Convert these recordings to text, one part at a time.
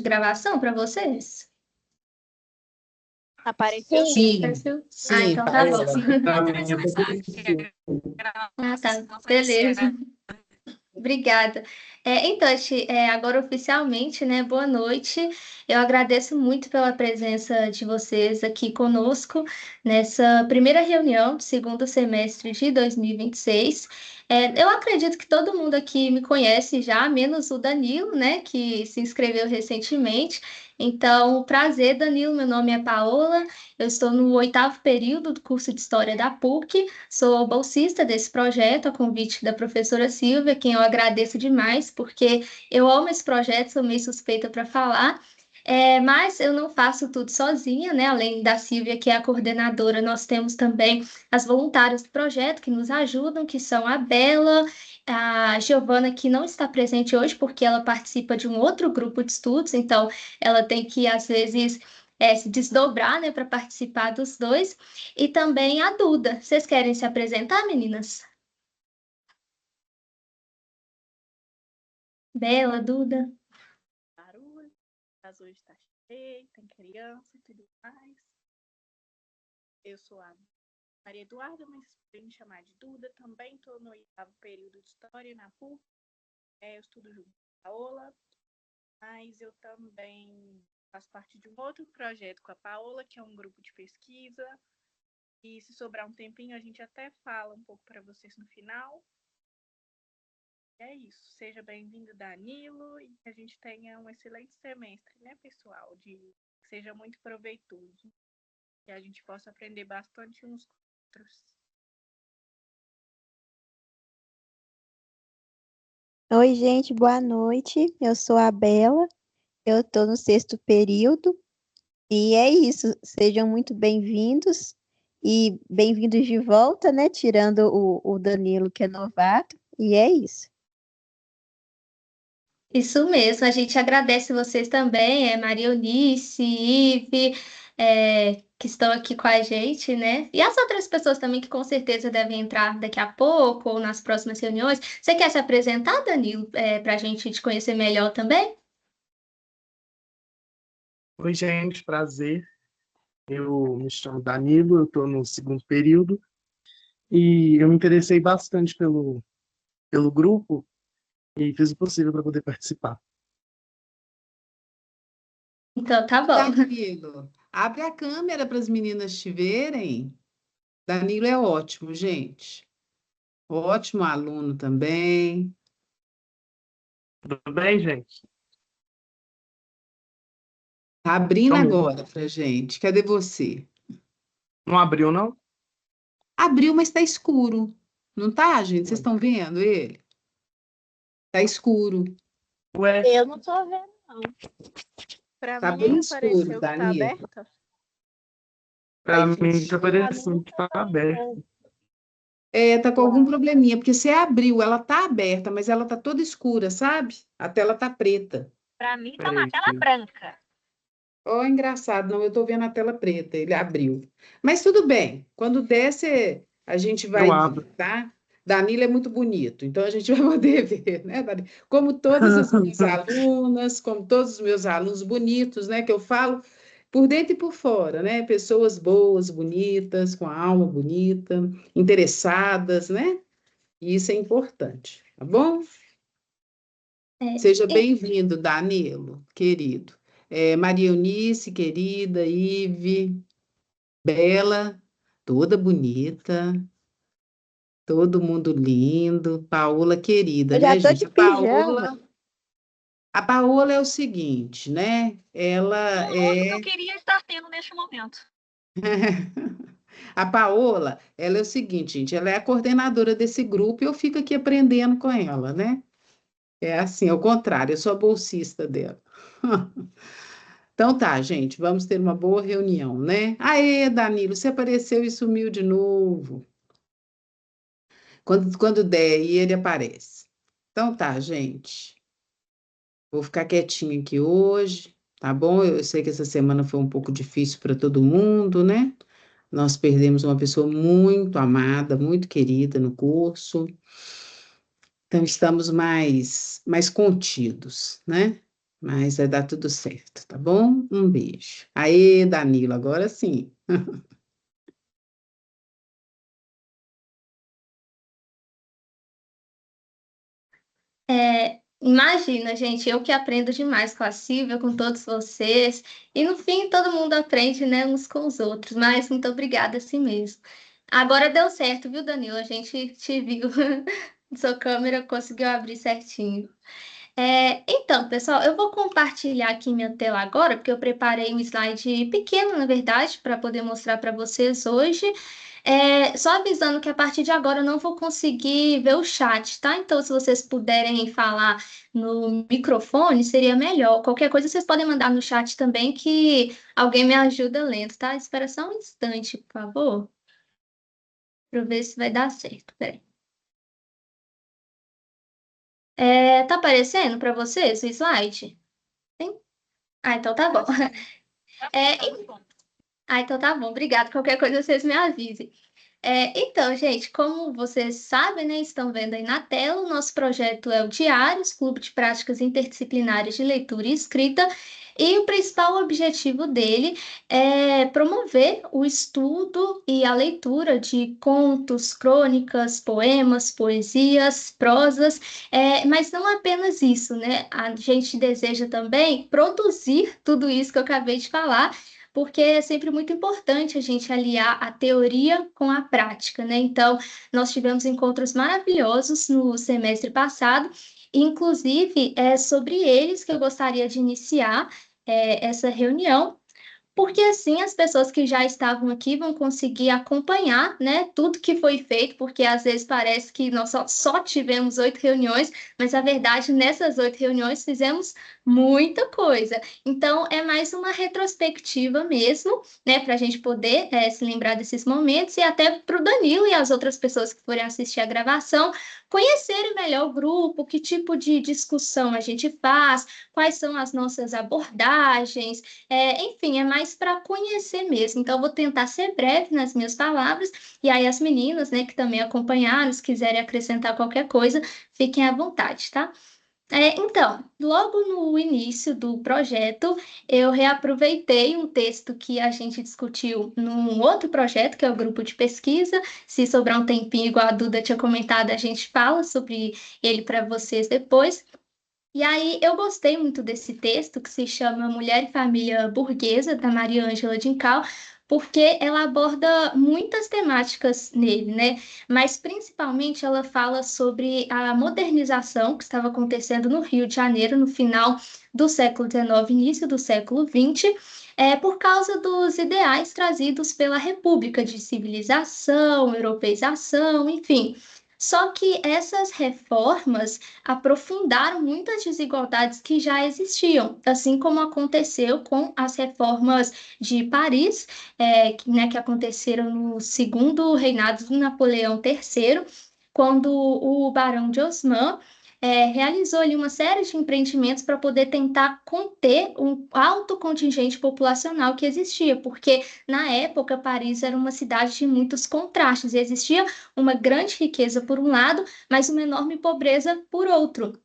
gravação para vocês? Apareceu? Sim, Apareceu? sim, Então tá bom. Paola. Tá, beleza. Obrigada. Então, agora oficialmente, né? Boa noite. Eu agradeço muito pela presença de vocês aqui conosco nessa primeira reunião do segundo semestre de 2026. Eu acredito que todo mundo aqui me conhece já, menos o Danilo, né? Que se inscreveu recentemente. Então, prazer, Danilo. Meu nome é Paola. Eu estou no 8º período do curso de História da PUC. Sou bolsista desse projeto, a convite da professora Silvia, quem eu agradeço demais, porque eu amo esse projeto, sou meio suspeita para falar. Mas eu não faço tudo sozinha, né? Além da Silvia, que é a coordenadora, nós temos também as voluntárias do projeto que nos ajudam, que são a Bela, a Giovana, que não está presente hoje, porque ela participa de um outro grupo de estudos, então ela tem que, às vezes, se desdobrar, né, para participar dos dois. E também a Duda. Vocês querem se apresentar, meninas? Bela, Duda. Barulho, mas hoje está cheio, tem criança e tudo mais. Eu sou a Maria Eduarda, mas podem me chamar de Duda. Também estou no 8º período de História na PUC. Eu estudo junto com a Paola, mas eu também faço parte de um outro projeto com a Paola, que é um grupo de pesquisa. E se sobrar um tempinho, a gente até fala um pouco para vocês no final. É isso. Seja bem-vindo, Danilo, e que a gente tenha um excelente semestre, né, pessoal? Que seja muito proveitoso. Que a gente possa aprender bastante uns com os outros. Oi, gente, boa noite. Eu sou a Bela, eu estou no 6º período e é isso. Sejam muito bem-vindos e bem-vindos de volta, né? Tirando o Danilo, que é novato, e é isso. Isso mesmo, a gente agradece vocês também, Maria Eunice, Ive, que estão aqui com a gente, né? E as outras pessoas também que com certeza devem entrar daqui a pouco ou nas próximas reuniões. Você quer se apresentar, Danilo, para a gente te conhecer melhor também? Oi, gente, prazer. Eu me chamo Danilo, eu estou no 2º período e eu me interessei bastante pelo grupo e fiz o possível para poder participar. Então, tá bom. Danilo, abre a câmera para as meninas te verem. Danilo é ótimo, gente. Ótimo aluno também. Tudo bem, gente? Tá abrindo Só um minuto. agora para gente. Cadê você? Não abriu, não? Abriu, mas está escuro. Não tá, gente? Vocês estão vendo ele? Tá escuro. Ué, Eu não tô vendo, não. Para Tá mim, bem apareceu escuro, que tá Danilo. aberta. para Aí mim fechou. já pareceu que está aberto. Tá com algum probleminha, porque você abriu, ela tá aberta, mas ela tá toda escura, sabe? A tela tá preta. Para mim, tá Peraí, uma tela branca. Ó, engraçado, não, eu tô vendo a tela preta, ele abriu. Mas tudo bem, quando desce, a gente vai eu ver, abro. tá? Danilo é muito bonito, então a gente vai poder ver, né, Danilo? Como todas as minhas alunas, como todos os meus alunos bonitos, né, que eu falo por dentro e por fora, né? Pessoas boas, bonitas, com a alma bonita, interessadas, né? E isso é importante, tá bom? Seja bem-vindo, Danilo, querido. Maria Eunice, querida, Ive, Bela, toda bonita, todo mundo lindo. Paola, querida, Eu já né, tô gente? de pijama. A Paola é o seguinte, né? Ela Que eu é. queria estar tendo neste momento. A Paola, ela é o seguinte, gente, ela é a coordenadora desse grupo e eu fico aqui aprendendo com ela, né? É assim, ao contrário, eu sou a bolsista dela. Então tá, gente, vamos ter uma boa reunião, né? Aê, Danilo, você apareceu e sumiu de novo. Quando der, aí ele aparece. Então tá, gente. Vou ficar quietinha aqui hoje, tá bom? Eu sei que essa semana foi um pouco difícil para todo mundo, né? Nós perdemos uma pessoa muito amada, muito querida no curso. Então estamos mais contidos, né? Mas vai dar tudo certo, tá bom? Um beijo. Aê, Danilo, agora sim. Imagina, gente, eu que aprendo demais com a Silvia, com todos vocês, e no fim todo mundo aprende, né, uns com os outros, mas muito obrigada assim mesmo. Agora deu certo, viu, Danilo? A gente te viu, sua câmera conseguiu abrir certinho. Então, pessoal, eu vou compartilhar aqui minha tela agora, porque eu preparei um slide pequeno, na verdade, para poder mostrar para vocês hoje. Só avisando que a partir de agora eu não vou conseguir ver o chat, tá? Então, se vocês puderem falar no microfone, seria melhor. Qualquer coisa vocês podem mandar no chat também, que alguém me ajuda lendo, tá? Espera só um instante, por favor, para eu ver se vai dar certo. Peraí. Tá aparecendo para vocês o slide? Sim? Ah, então tá bom. É, então tá bom, obrigada. Qualquer coisa vocês me avisem. Então, gente, como vocês sabem, né, estão vendo aí na tela, o nosso projeto é o Diários, Clube de Práticas Interdisciplinares de Leitura e Escrita, e o principal objetivo dele é promover o estudo e a leitura de contos, crônicas, poemas, poesias, prosas, mas não apenas isso, né? A gente deseja também produzir tudo isso que eu acabei de falar, porque é sempre muito importante a gente aliar a teoria com a prática, né? Então, nós tivemos encontros maravilhosos no semestre passado, inclusive é sobre eles que eu gostaria de iniciar essa reunião, porque assim as pessoas que já estavam aqui vão conseguir acompanhar, né, tudo que foi feito, porque às vezes parece que nós só tivemos 8 reuniões, mas a verdade, nessas 8 reuniões fizemos muita coisa. Então, é mais uma retrospectiva mesmo, né, para a gente poder se lembrar desses momentos e até para o Danilo e as outras pessoas que forem assistir a gravação conhecerem melhor o grupo, que tipo de discussão a gente faz, quais são as nossas abordagens, enfim, é mais para conhecer mesmo. Então, eu vou tentar ser breve nas minhas palavras, e aí as meninas, né, que também acompanharam, se quiserem acrescentar qualquer coisa, fiquem à vontade, tá? Então, logo no início do projeto, eu reaproveitei um texto que a gente discutiu num outro projeto, que é o grupo de pesquisa. Se sobrar um tempinho, igual a Duda tinha comentado, a gente fala sobre ele para vocês depois. E aí eu gostei muito desse texto que se chama Mulher e Família Burguesa, da Maria Ângela Dincal, porque ela aborda muitas temáticas nele, né? Mas principalmente ela fala sobre a modernização que estava acontecendo no Rio de Janeiro no final do século XIX, início do século XX, por causa dos ideais trazidos pela República de civilização, europeização, enfim. Só que essas reformas aprofundaram muitas desigualdades que já existiam, assim como aconteceu com as reformas de Paris, que aconteceram no segundo reinado do Napoleão III, quando o Barão de Osman realizou ali uma série de empreendimentos para poder tentar conter um alto contingente populacional que existia, porque na época Paris era uma cidade de muitos contrastes, e existia uma grande riqueza por um lado, mas uma enorme pobreza por outro.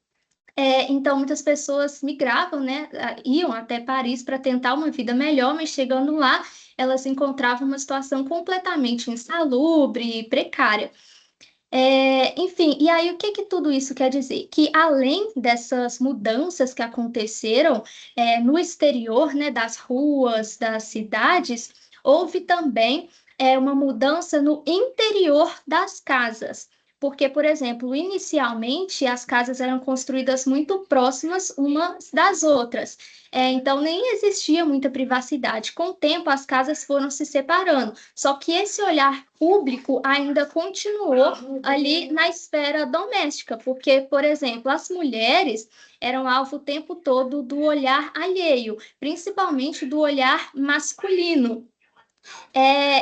Então, muitas pessoas migravam, né, iam até Paris para tentar uma vida melhor, mas chegando lá, elas encontravam uma situação completamente insalubre e precária. Enfim, e aí o que que tudo isso quer dizer? Que além dessas mudanças que aconteceram no exterior, né, das ruas, das cidades, houve também uma mudança no interior das casas. Porque, por exemplo, inicialmente as casas eram construídas muito próximas umas das outras. Então, nem existia muita privacidade. Com o tempo, as casas foram se separando. Só que esse olhar público ainda continuou ali na esfera doméstica, porque, por exemplo, as mulheres eram alvo o tempo todo do olhar alheio, principalmente do olhar masculino.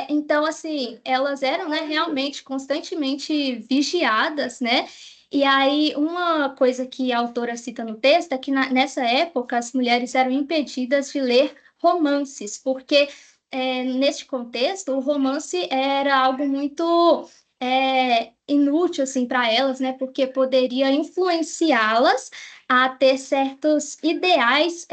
Então, assim, elas eram, né, realmente constantemente vigiadas, né? E aí, uma coisa que a autora cita no texto é que nessa época as mulheres eram impedidas de ler romances, porque neste contexto o romance era algo muito inútil assim para elas, né? Porque poderia influenciá-las a ter certos ideais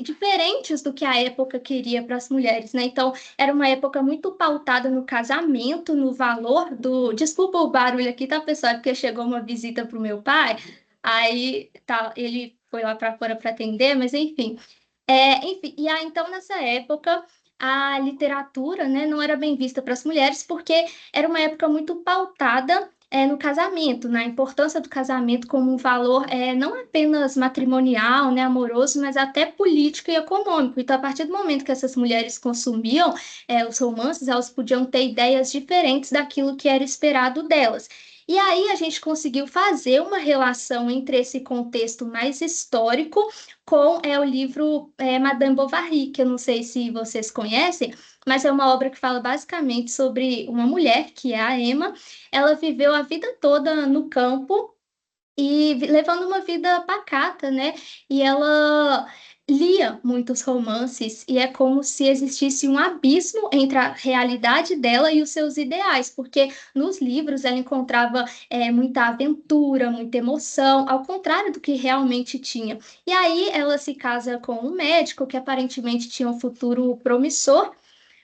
diferentes do que a época queria para as mulheres, né? Então, era uma época muito pautada no casamento, no valor do... Desculpa o barulho aqui, tá, pessoal? É porque chegou uma visita para o meu pai, aí tá, ele foi lá para fora para atender, mas enfim. Enfim, e aí, então, nessa época, a literatura, né, não era bem vista para as mulheres, porque era uma época muito pautada, no casamento, na importância do casamento como um valor não apenas matrimonial, né, amoroso, mas até político e econômico. Então, a partir do momento que essas mulheres consumiam os romances, elas podiam ter ideias diferentes daquilo que era esperado delas. E aí a gente conseguiu fazer uma relação entre esse contexto mais histórico com o livro Madame Bovary, que eu não sei se vocês conhecem, mas é uma obra que fala basicamente sobre uma mulher, que é a Emma. Ela viveu a vida toda no campo e levando uma vida pacata, né? E ela lia muitos romances e é como se existisse um abismo entre a realidade dela e os seus ideais, porque nos livros ela encontrava muita aventura, muita emoção, ao contrário do que realmente tinha. E aí ela se casa com um médico que aparentemente tinha um futuro promissor,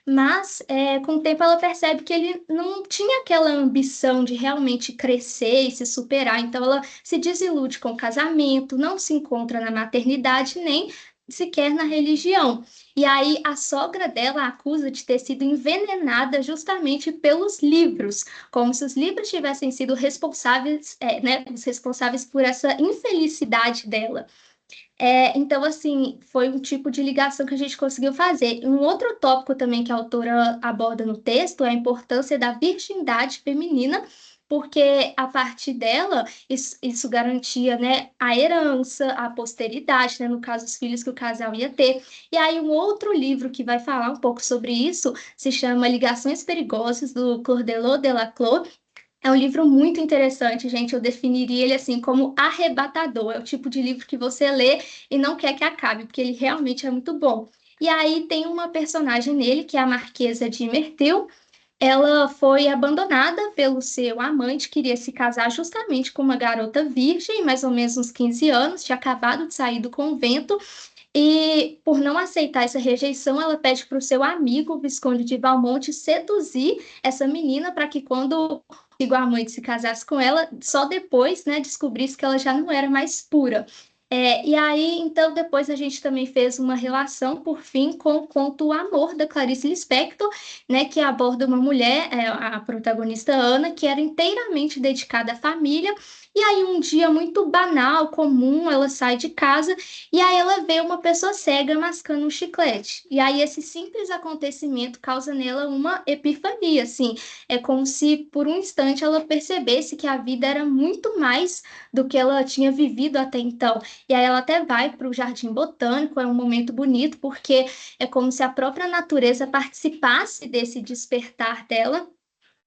mas com o tempo ela percebe que ele não tinha aquela ambição de realmente crescer e se superar. Então ela se desilude com o casamento, não se encontra na maternidade nem sequer na religião. E aí a sogra dela a acusa de ter sido envenenada justamente pelos livros, como se os livros tivessem sido responsáveis, né, os responsáveis por essa infelicidade dela. Então, assim, foi um tipo de ligação que a gente conseguiu fazer. Um outro tópico também que a autora aborda no texto é a importância da virgindade feminina, porque a partir dela, isso garantia, né, a herança, a posteridade, né, no caso, os filhos que o casal ia ter. E aí, um outro livro que vai falar um pouco sobre isso se chama Ligações Perigosas, do Cordelot Delaclos. É um livro muito interessante, gente. Eu definiria ele assim como arrebatador. É o tipo de livro que você lê e não quer que acabe, porque ele realmente é muito bom. E aí tem uma personagem nele, que é a Marquesa de Merteuil. Ela foi abandonada pelo seu amante, queria se casar justamente com uma garota virgem, mais ou menos uns 15 anos, tinha acabado de sair do convento, e por não aceitar essa rejeição, ela pede para o seu amigo, o Visconde de Valmont, seduzir essa menina para que quando o amante se casasse com ela, só depois, né, descobrisse que ela já não era mais pura. E aí, então, depois a gente também fez uma relação, por fim, com o conto O Amor, da Clarice Lispector, né, que aborda uma mulher, a protagonista Ana, que era inteiramente dedicada à família, e aí um dia muito banal, comum, ela sai de casa e aí ela vê uma pessoa cega mascando um chiclete. E aí esse simples acontecimento causa nela uma epifania, assim. É como se por um instante ela percebesse que a vida era muito mais do que ela tinha vivido até então. E aí ela até vai para o Jardim Botânico, é um momento bonito, porque é como se a própria natureza participasse desse despertar dela.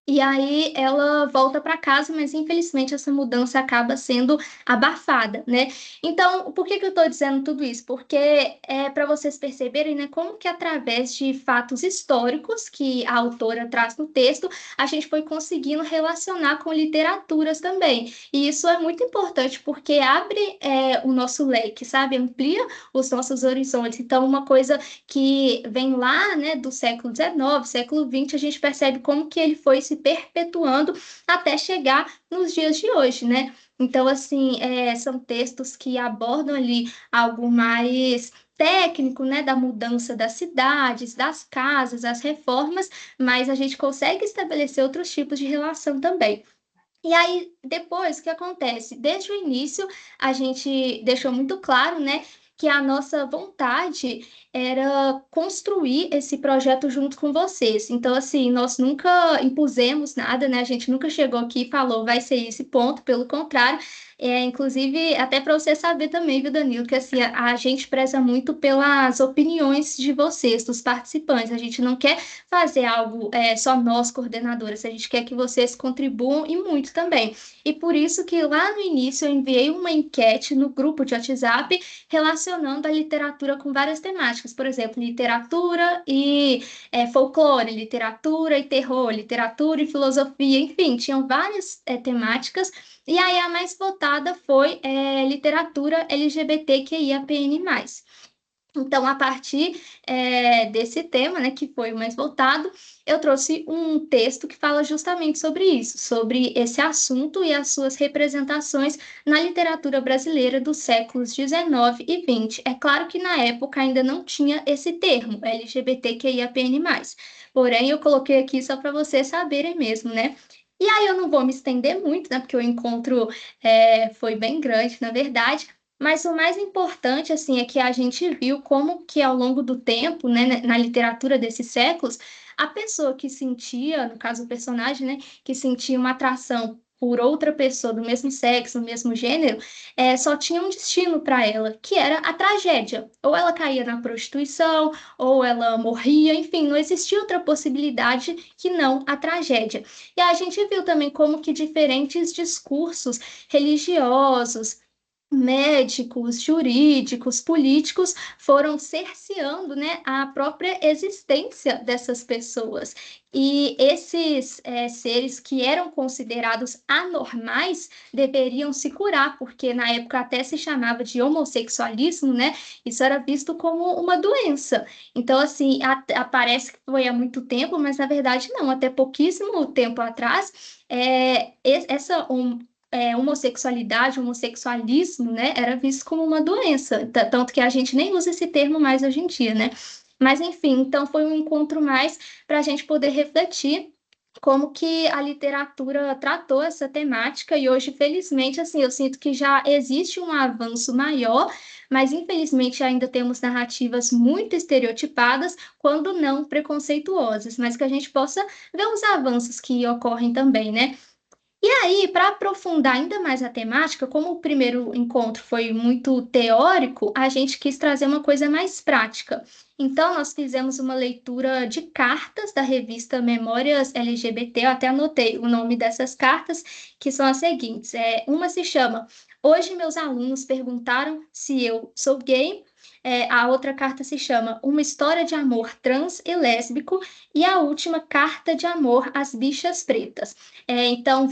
E aí ela volta para casa, mas infelizmente essa mudança acaba sendo abafada, né? Então, por que que eu estou dizendo tudo isso? Porque é para vocês perceberem, né, como que através de fatos históricos que a autora traz no texto, a gente foi conseguindo relacionar com literaturas também. E isso é muito importante porque abre o nosso leque, sabe? Amplia os nossos horizontes. Então, uma coisa que vem lá, né, do século XIX, século XX, a gente percebe como que ele foi se perpetuando até chegar nos dias de hoje, né? Então, assim, são textos que abordam ali algo mais técnico, né, da mudança das cidades, das casas, as reformas, mas a gente consegue estabelecer outros tipos de relação também. E aí, depois, o que acontece? Desde o início, a gente deixou muito claro, né, que a nossa vontade era construir esse projeto junto com vocês. Então, assim, nós nunca impusemos nada, né? A gente nunca chegou aqui e falou, vai ser esse ponto, pelo contrário. Inclusive, até para você saber também, viu, Danilo, que assim, a gente preza muito pelas opiniões de vocês, dos participantes. A gente não quer fazer algo só nós, coordenadoras, a gente quer que vocês contribuam e muito também. E por isso que lá no início eu enviei uma enquete no grupo de WhatsApp relacionando a literatura com várias temáticas, por exemplo, literatura e folclore, literatura e terror, literatura e filosofia, enfim, tinham várias temáticas E aí a mais votada foi literatura LGBTQIAPN+. Então, a partir desse tema, né, que foi o mais votado, eu trouxe um texto que fala justamente sobre isso, sobre esse assunto e as suas representações na literatura brasileira dos séculos XIX e XX. É claro que na época ainda não tinha esse termo, LGBTQIAPN+. Porém, eu coloquei aqui só para vocês saberem mesmo, né? E aí eu não vou me estender muito, né, porque o encontro foi bem grande, na verdade, mas o mais importante, assim, é que a gente viu como que ao longo do tempo, né, na literatura desses séculos, a pessoa que sentia, no caso o personagem, né, que sentia uma atração por outra pessoa do mesmo sexo, do mesmo gênero, só tinha um destino para ela, que era a tragédia. Ou ela caía na prostituição, ou ela morria, enfim, não existia outra possibilidade que não a tragédia. E a gente viu também como que diferentes discursos religiosos, médicos, jurídicos, políticos foram cerceando, né, a própria existência dessas pessoas. E esses seres que eram considerados anormais deveriam se curar, porque na época até se chamava de homossexualismo, né? Isso era visto como uma doença. Então, assim, parece que foi há muito tempo, mas na verdade não. Até pouquíssimo tempo atrás, essa homossexualidade, homossexualismo, né, era visto como uma doença, tanto que a gente nem usa esse termo mais hoje em dia, né? Mas, enfim, então foi um encontro mais para a gente poder refletir como que a literatura tratou essa temática e hoje, felizmente, assim, eu sinto que já existe um avanço maior, mas infelizmente ainda temos narrativas muito estereotipadas, quando não preconceituosas, mas que a gente possa ver os avanços que ocorrem também, né? E aí, para aprofundar ainda mais a temática, como o primeiro encontro foi muito teórico, a gente quis trazer uma coisa mais prática. Então, nós fizemos uma leitura de cartas da revista Memórias LGBT, eu até anotei o nome dessas cartas, que são as seguintes. Uma se chama Hoje Meus Alunos Perguntaram Se Eu Sou Gay. A outra carta se chama Uma História de Amor Trans e Lésbico. E a última, Carta de Amor às Bichas Pretas. Então,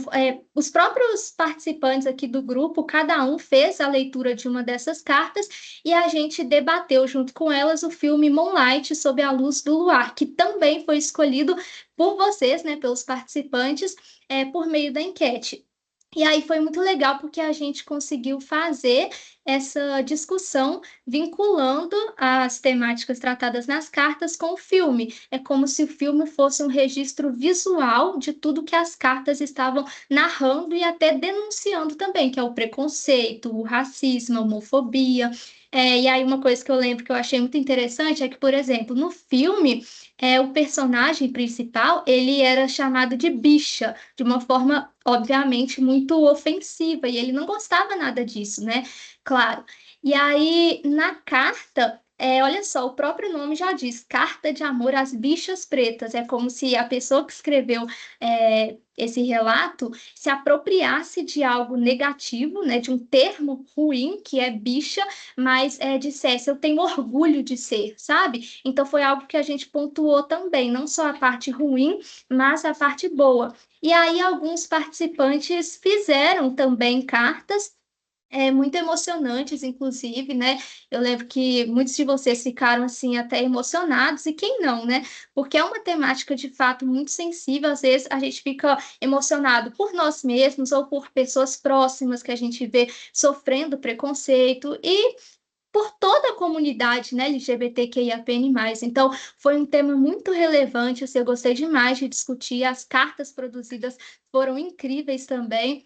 os próprios participantes aqui do grupo, cada um fez a leitura de uma dessas cartas e a gente debateu junto com elas o filme Moonlight, Sob a Luz do Luar, que também foi escolhido por vocês, né, pelos participantes, por meio da enquete. E aí foi muito legal porque a gente conseguiu fazer essa discussão vinculando as temáticas tratadas nas cartas com o filme. É como se o filme fosse um registro visual de tudo que as cartas estavam narrando e até denunciando também, que é o preconceito, o racismo, a homofobia. E aí uma coisa que eu lembro que eu achei muito interessante é que, por exemplo, no filme, o personagem principal, ele era chamado de bicha, de uma forma, obviamente, muito ofensiva, e ele não gostava nada disso, né? Claro. E aí, na carta, olha só, o próprio nome já diz, Carta de Amor às Bichas Pretas. É como se a pessoa que escreveu esse relato se apropriasse de algo negativo, né, de um termo ruim, que é bicha, mas dissesse, eu tenho orgulho de ser, sabe? Então foi algo que a gente pontuou também, não só a parte ruim, mas a parte boa. E aí alguns participantes fizeram também cartas muito emocionantes, inclusive, né? Eu lembro que muitos de vocês ficaram, assim, até emocionados, e quem não, né? Porque é uma temática, de fato, muito sensível. Às vezes, a gente fica emocionado por nós mesmos ou por pessoas próximas que a gente vê sofrendo preconceito e por toda a comunidade, né, LGBTQIAPN+. Então, foi um tema muito relevante, assim, eu gostei demais de discutir. As cartas produzidas foram incríveis também,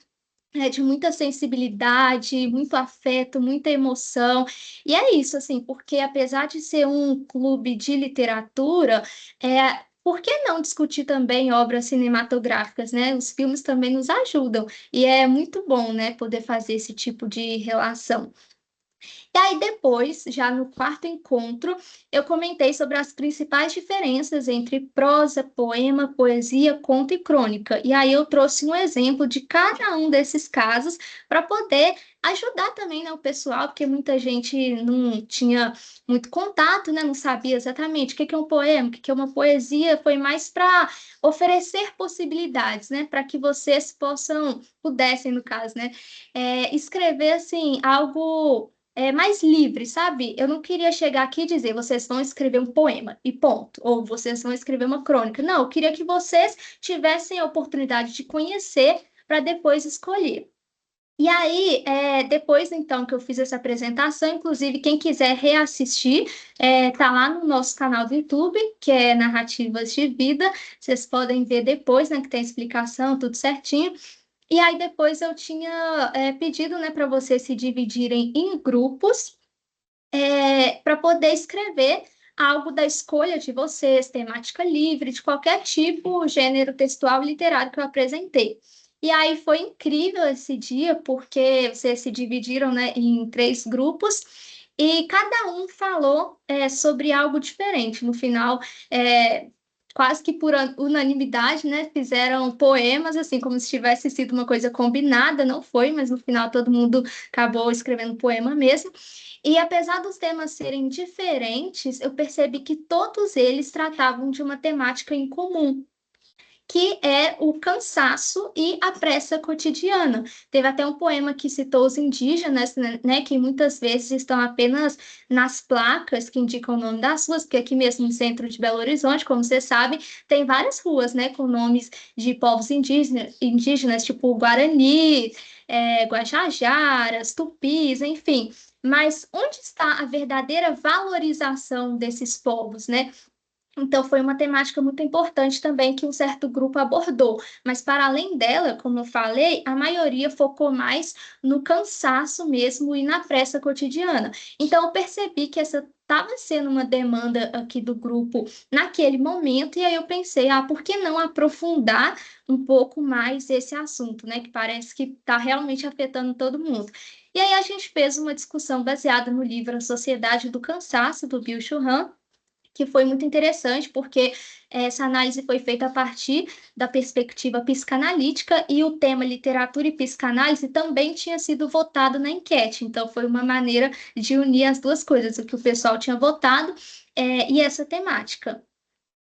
de muita sensibilidade, muito afeto, muita emoção. E é isso, assim, porque apesar de ser um clube de literatura, por que não discutir também obras cinematográficas, né? Os filmes também nos ajudam. E é muito bom, né, poder fazer esse tipo de relação. E aí depois, já no quarto encontro, eu comentei sobre as principais diferenças entre prosa, poema, poesia, conto e crônica. E aí eu trouxe um exemplo de cada um desses casos para poder ajudar também, né, o pessoal, porque muita gente não tinha muito contato, né, não sabia exatamente o que é um poema, o que é uma poesia, foi mais para oferecer possibilidades, né, para que vocês pudessem, no caso, né, escrever, assim, algo mais livre, sabe? Eu não queria chegar aqui e dizer, vocês vão escrever um poema e ponto, ou vocês vão escrever uma crônica. Não, eu queria que vocês tivessem a oportunidade de conhecer para depois escolher. E aí, depois então que eu fiz essa apresentação, inclusive quem quiser reassistir, tá lá no nosso canal do YouTube, que é Narrativas de Vida. Vocês podem ver depois, né, que tem explicação, tudo certinho. E aí depois eu tinha pedido, né, para vocês se dividirem em grupos para poder escrever algo da escolha de vocês, temática livre, de qualquer tipo, gênero textual e literário que eu apresentei. E aí foi incrível esse dia, porque vocês se dividiram, né, em 3 grupos, e cada um falou sobre algo diferente. No final, quase que por unanimidade, né, fizeram poemas, assim, como se tivesse sido uma coisa combinada, não foi, mas no final todo mundo acabou escrevendo poema mesmo. E apesar dos temas serem diferentes, eu percebi que todos eles tratavam de uma temática em comum, que é o cansaço e a pressa cotidiana. Teve até um poema que citou os indígenas, né, que muitas vezes estão apenas nas placas que indicam o nome das ruas, porque aqui mesmo no centro de Belo Horizonte, como vocês sabem, tem várias ruas, né, com nomes de povos indígenas tipo Guarani, Guajajaras, Tupis, enfim. Mas onde está a verdadeira valorização desses povos, né? Então, foi uma temática muito importante também que um certo grupo abordou. Mas, para além dela, como eu falei, a maioria focou mais no cansaço mesmo e na pressa cotidiana. Então, eu percebi que essa estava sendo uma demanda aqui do grupo naquele momento, e aí eu pensei, por que não aprofundar um pouco mais esse assunto, né? Que parece que está realmente afetando todo mundo. E aí a gente fez uma discussão baseada no livro A Sociedade do Cansaço, do Byung-Chul Han, que foi muito interessante, porque essa análise foi feita a partir da perspectiva psicanalítica e o tema literatura e psicanálise também tinha sido votado na enquete. Então, foi uma maneira de unir as duas coisas, o que o pessoal tinha votado e essa temática.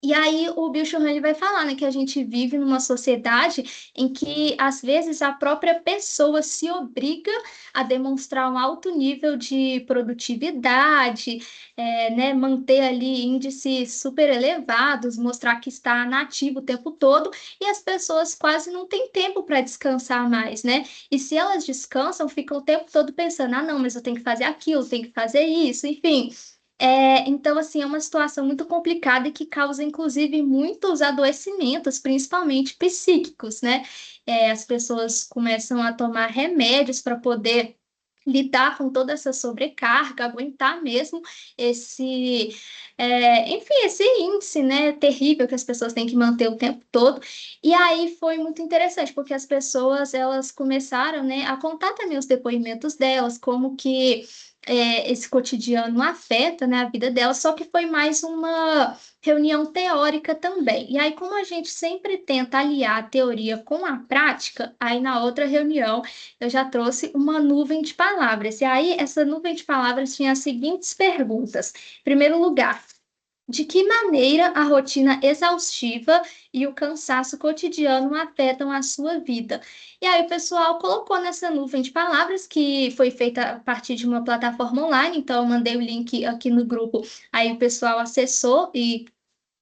E aí o Bill Churran ele vai falar, né, que a gente vive numa sociedade em que, às vezes, a própria pessoa se obriga a demonstrar um alto nível de produtividade, né, manter ali índices super elevados, mostrar que está nativo o tempo todo, e as pessoas quase não têm tempo para descansar mais, né? E se elas descansam, ficam o tempo todo pensando, não, mas eu tenho que fazer aquilo, tenho que fazer isso, enfim. Então, assim, é uma situação muito complicada e que causa, inclusive, muitos adoecimentos, principalmente psíquicos, né? As pessoas começam a tomar remédios para poder lidar com toda essa sobrecarga, aguentar mesmo esse, enfim, esse índice, né, terrível que as pessoas têm que manter o tempo todo. E aí foi muito interessante, porque as pessoas, elas começaram, né, a contar também os depoimentos delas, como que esse cotidiano afeta, né, a vida delas, só que foi mais uma reunião teórica também. E aí, como a gente sempre tenta aliar a teoria com a prática, aí na outra reunião eu já trouxe uma nuvem de palavras. E aí, essa nuvem de palavras tinha as seguintes perguntas. Em primeiro lugar, de que maneira a rotina exaustiva e o cansaço cotidiano afetam a sua vida? E aí o pessoal colocou nessa nuvem de palavras, que foi feita a partir de uma plataforma online, então eu mandei o link aqui no grupo, aí o pessoal acessou e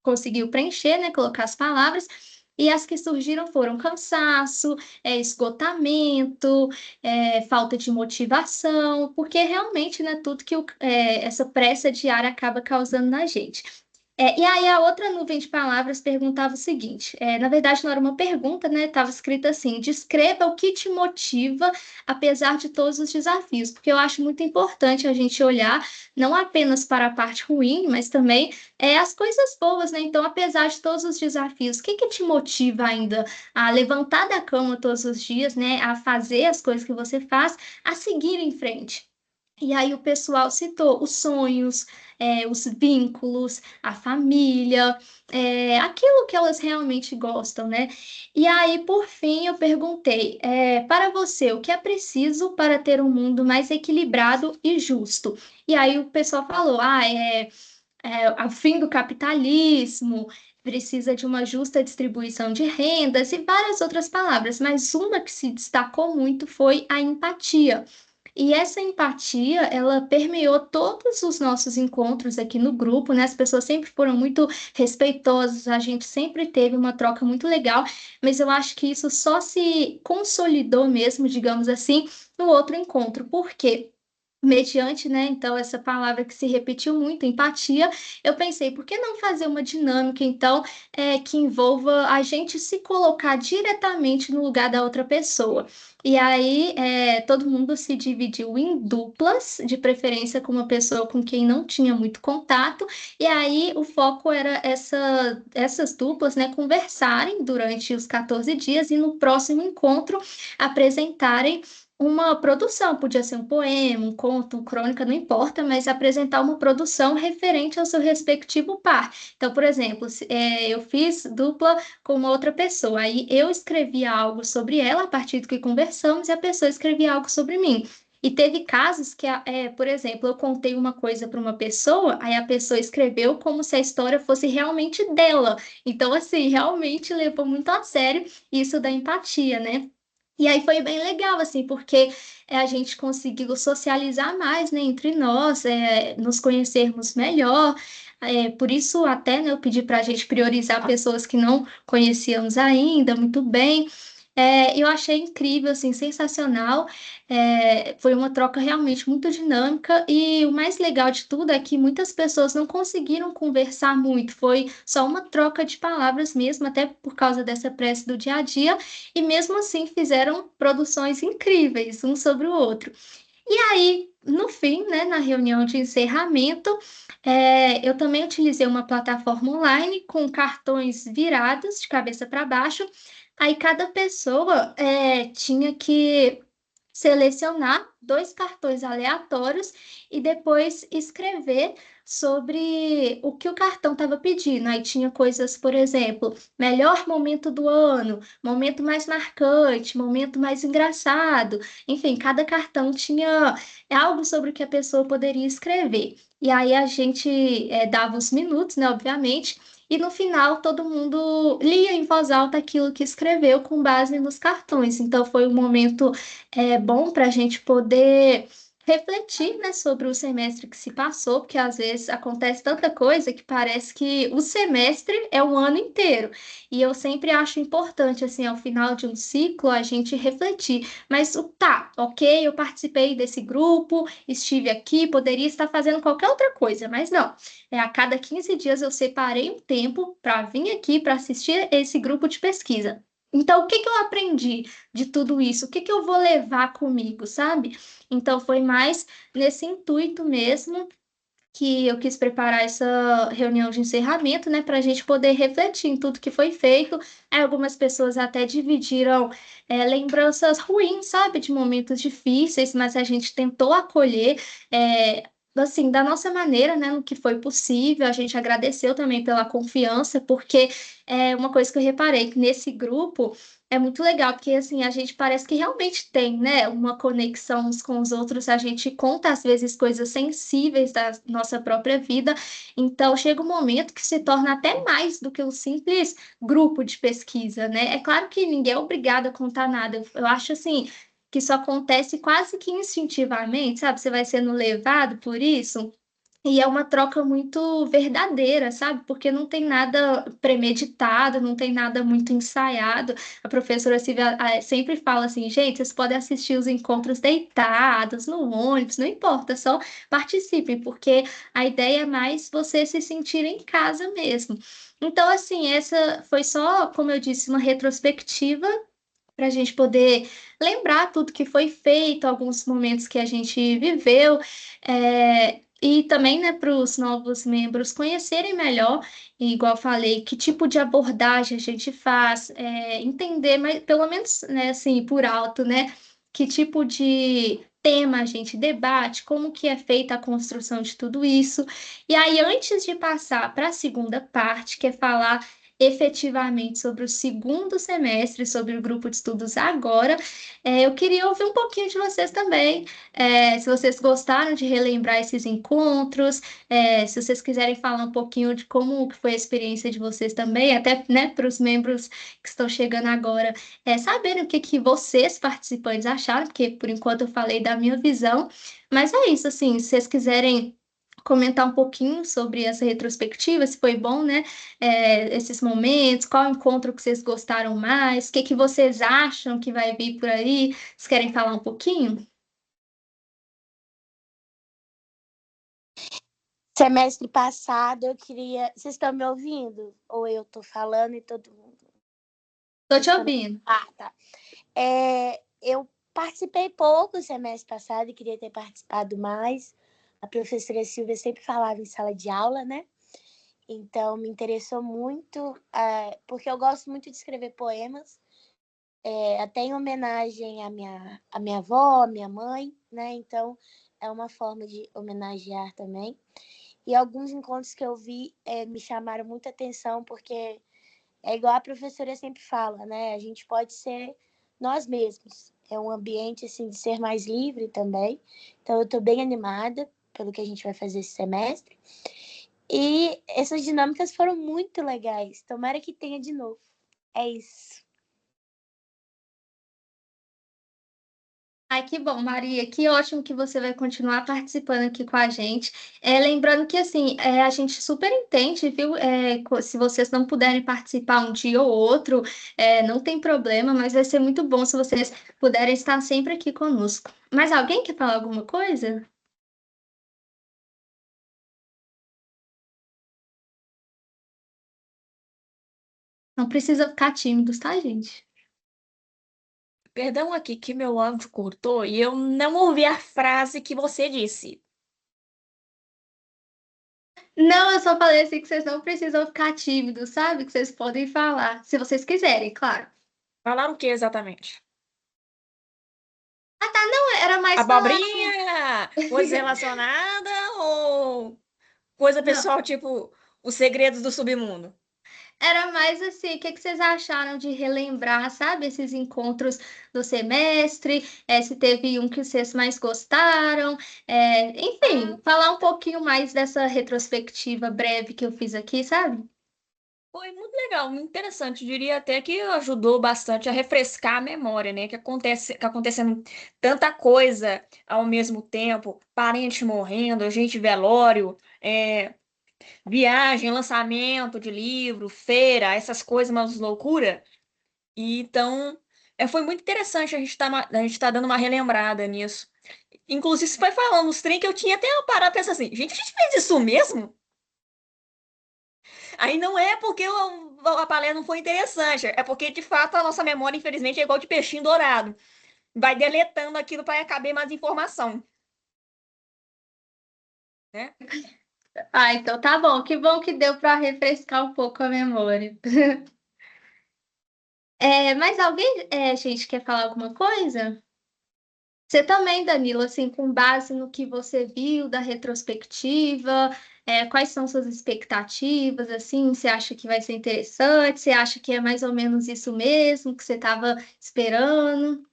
conseguiu preencher, né, colocar as palavras. E as que surgiram foram cansaço, esgotamento, falta de motivação, porque realmente, né, tudo que essa pressa diária acaba causando na gente. E aí a outra nuvem de palavras perguntava o seguinte, na verdade não era uma pergunta, né? Estava escrito assim, descreva o que te motiva apesar de todos os desafios, porque eu acho muito importante a gente olhar não apenas para a parte ruim, mas também as coisas boas, né? Então, apesar de todos os desafios, o que que te motiva ainda a levantar da cama todos os dias, né? A fazer as coisas que você faz, a seguir em frente? E aí o pessoal citou os sonhos, os vínculos, a família, aquilo que elas realmente gostam, né? E aí, por fim, eu perguntei, para você, o que é preciso para ter um mundo mais equilibrado e justo? E aí o pessoal falou, o fim do capitalismo, precisa de uma justa distribuição de rendas e várias outras palavras, mas uma que se destacou muito foi a empatia. E essa empatia, ela permeou todos os nossos encontros aqui no grupo, né? As pessoas sempre foram muito respeitosas, a gente sempre teve uma troca muito legal, mas eu acho que isso só se consolidou mesmo, digamos assim, no outro encontro. Por quê? Mediante, né, então, essa palavra que se repetiu muito, empatia, eu pensei, por que não fazer uma dinâmica, então, que envolva a gente se colocar diretamente no lugar da outra pessoa? E aí, todo mundo se dividiu em duplas, de preferência com uma pessoa com quem não tinha muito contato, e aí o foco era essas duplas, né, conversarem durante os 14 dias e no próximo encontro apresentarem uma produção, podia ser um poema, um conto, uma crônica, não importa, mas apresentar uma produção referente ao seu respectivo par. Então, por exemplo, eu fiz dupla com uma outra pessoa, aí eu escrevi algo sobre ela a partir do que conversamos e a pessoa escrevia algo sobre mim. E teve casos que, por exemplo, eu contei uma coisa para uma pessoa, aí a pessoa escreveu como se a história fosse realmente dela. Então, assim, realmente levou muito a sério isso da empatia, né? E aí foi bem legal, assim, porque a gente conseguiu socializar mais, né, entre nós, nos conhecermos melhor. Por isso, até, né, eu pedi para a gente priorizar pessoas que não conhecíamos ainda muito bem. Eu achei incrível, assim, sensacional. Foi uma troca realmente muito dinâmica e o mais legal de tudo é que muitas pessoas não conseguiram conversar muito. Foi só uma troca de palavras mesmo, até por causa dessa pressa do dia a dia e mesmo assim fizeram produções incríveis, um sobre o outro. E aí, no fim, né, na reunião de encerramento, eu também utilizei uma plataforma online com cartões virados de cabeça para baixo. Aí cada pessoa tinha que selecionar dois cartões aleatórios e depois escrever sobre o que o cartão estava pedindo. Aí tinha coisas, por exemplo, melhor momento do ano, momento mais marcante, momento mais engraçado. Enfim, cada cartão tinha algo sobre o que a pessoa poderia escrever. E aí a gente dava os minutos, né, obviamente, e no final todo mundo lia em voz alta aquilo que escreveu com base nos cartões. Então foi um momento bom para a gente poder refletir, né, sobre o semestre que se passou, porque às vezes acontece tanta coisa que parece que o semestre é o ano inteiro. E eu sempre acho importante, assim, ao final de um ciclo, a gente refletir. Mas tá, ok, eu participei desse grupo, estive aqui, poderia estar fazendo qualquer outra coisa, mas não. A cada 15 dias eu separei um tempo para vir aqui para assistir esse grupo de pesquisa. Então, o que que eu aprendi de tudo isso? O que que eu vou levar comigo, sabe? Então, foi mais nesse intuito mesmo que eu quis preparar essa reunião de encerramento, né, para a gente poder refletir em tudo que foi feito. Aí, algumas pessoas até dividiram lembranças ruins, sabe, de momentos difíceis, mas a gente tentou acolher. Assim, da nossa maneira, né, no que foi possível, a gente agradeceu também pela confiança, porque uma coisa que eu reparei que nesse grupo é muito legal, porque assim, a gente parece que realmente tem, né, uma conexão uns com os outros, a gente conta às vezes coisas sensíveis da nossa própria vida, então chega um momento que se torna até mais do que um simples grupo de pesquisa, né? É claro que ninguém é obrigado a contar nada, eu acho assim que isso acontece quase que instintivamente, sabe? Você vai sendo levado por isso. E é uma troca muito verdadeira, sabe? Porque não tem nada premeditado, não tem nada muito ensaiado. A professora Silvia sempre fala assim, gente, vocês podem assistir os encontros deitados, no ônibus, não importa, só participem, porque a ideia é mais você se sentir em casa mesmo. Então, assim, essa foi só, como eu disse, uma retrospectiva para a gente poder lembrar tudo que foi feito, alguns momentos que a gente viveu, e também, né, para os novos membros conhecerem melhor, e igual eu falei, que tipo de abordagem a gente faz, entender, mas pelo menos, né, assim, por alto, né, que tipo de tema a gente debate, como que é feita a construção de tudo isso. E aí, antes de passar para a segunda parte, que é falar efetivamente sobre o segundo semestre, sobre o grupo de estudos agora, eu queria ouvir um pouquinho de vocês também, se vocês gostaram de relembrar esses encontros, se vocês quiserem falar um pouquinho de como que foi a experiência de vocês também, até, né, para os membros que estão chegando agora, saberem o que que vocês, participantes, acharam, porque por enquanto eu falei da minha visão, mas é isso, assim, se vocês quiserem comentar um pouquinho sobre essa retrospectiva, se foi bom, né, esses momentos, qual encontro que vocês gostaram mais, o que que vocês acham que vai vir por aí, vocês querem falar um pouquinho? Semestre passado eu queria. Vocês estão me ouvindo? Ou eu tô falando e todo mundo? Tô te ouvindo. Ah, tá. Eu participei pouco no semestre passado e queria ter participado mais. A professora Silvia sempre falava em sala de aula, né? Então me interessou muito, porque eu gosto muito de escrever poemas, até em homenagem à minha avó, à minha mãe, né? Então é uma forma de homenagear também. E alguns encontros que eu vi me chamaram muita atenção, porque é igual a professora sempre fala, né? A gente pode ser nós mesmos. É um ambiente assim de ser mais livre também. Então eu estou bem animada pelo que a gente vai fazer esse semestre. E essas dinâmicas foram muito legais. Tomara que tenha de novo. É isso. Ai, que bom, Maria, que ótimo que você vai continuar participando aqui com a gente. Lembrando que, assim, a gente super entende, viu? Se vocês não puderem participar um dia ou outro, não tem problema, mas vai ser muito bom se vocês puderem estar sempre aqui conosco. Mas alguém quer falar alguma coisa? Não precisa ficar tímidos, tá, gente? Perdão aqui que meu áudio cortou e eu não ouvi a frase que você disse. Não, eu só falei assim que vocês não precisam ficar tímidos, sabe? Que vocês podem falar, se vocês quiserem, claro. Falaram o que exatamente? Não, era mais falar. Abobrinha? Coisa relacionada ou coisa Não. pessoal, tipo os segredos do submundo? Era mais assim, o que que vocês acharam de relembrar, sabe, esses encontros do semestre? Se teve um que vocês mais gostaram? Enfim, falar um pouquinho mais dessa retrospectiva breve que eu fiz aqui, sabe? Foi muito legal, muito interessante. Diria até que ajudou bastante a refrescar a memória, né? Que acontecendo tanta coisa ao mesmo tempo, parente morrendo, gente velório, viagem, lançamento de livro, feira, essas coisas, umas loucuras. E então, foi muito interessante a gente tá dando uma relembrada nisso. Inclusive, você foi falando os trem que eu tinha até parado e pensar assim, gente, a gente fez isso mesmo? Aí não é porque a palestra não foi interessante, é porque, de fato, a nossa memória, infelizmente, é igual de peixinho dourado. Vai deletando aquilo para caber mais informação. Né? Ah, então tá bom. Que bom que deu para refrescar um pouco a memória. Mas alguém, gente, quer falar alguma coisa? Você também, Danilo, assim, com base no que você viu da retrospectiva, quais são suas expectativas, assim, você acha que vai ser interessante? Você acha que é mais ou menos isso mesmo que você estava esperando?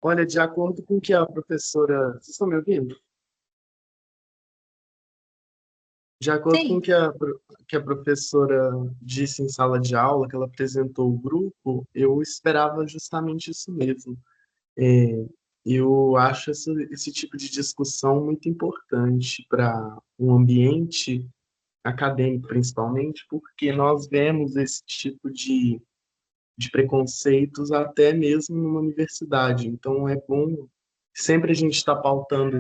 Olha, de acordo com o que a professora. Vocês estão me ouvindo? De acordo com o Sim. que a professora disse em sala de aula, que ela apresentou o grupo, eu esperava justamente isso mesmo. É, eu acho esse tipo de discussão muito importante para um ambiente acadêmico, principalmente, porque nós vemos esse tipo de preconceitos até mesmo numa universidade. Então, é bom sempre a gente estar pautando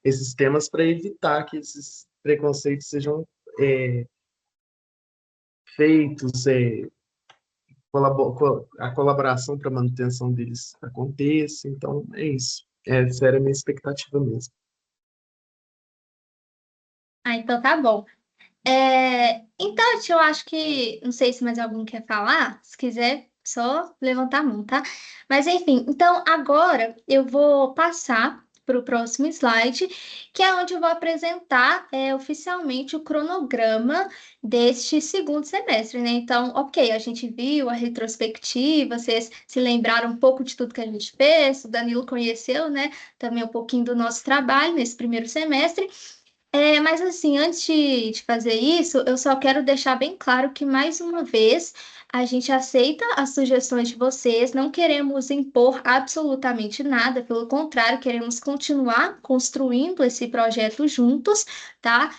esses temas para evitar que esses preconceitos sejam feitos, a colaboração para a manutenção deles aconteça. Então, é isso. Essa era a minha expectativa mesmo. Ah, então tá bom. Então, eu acho que, não sei se mais alguém quer falar, se quiser, Só levantar a mão, tá? Mas enfim, então agora eu vou passar para o próximo slide, que é onde eu vou apresentar oficialmente o cronograma deste segundo semestre, né? Então, ok, a gente viu a retrospectiva, vocês se lembraram um pouco de tudo que a gente fez, o Danilo conheceu, né? Também um pouquinho do nosso trabalho nesse primeiro semestre. Mas assim, antes de fazer isso, eu só quero deixar bem claro que, mais uma vez, a gente aceita as sugestões de vocês, não queremos impor absolutamente nada, pelo contrário, queremos continuar construindo esse projeto juntos, tá?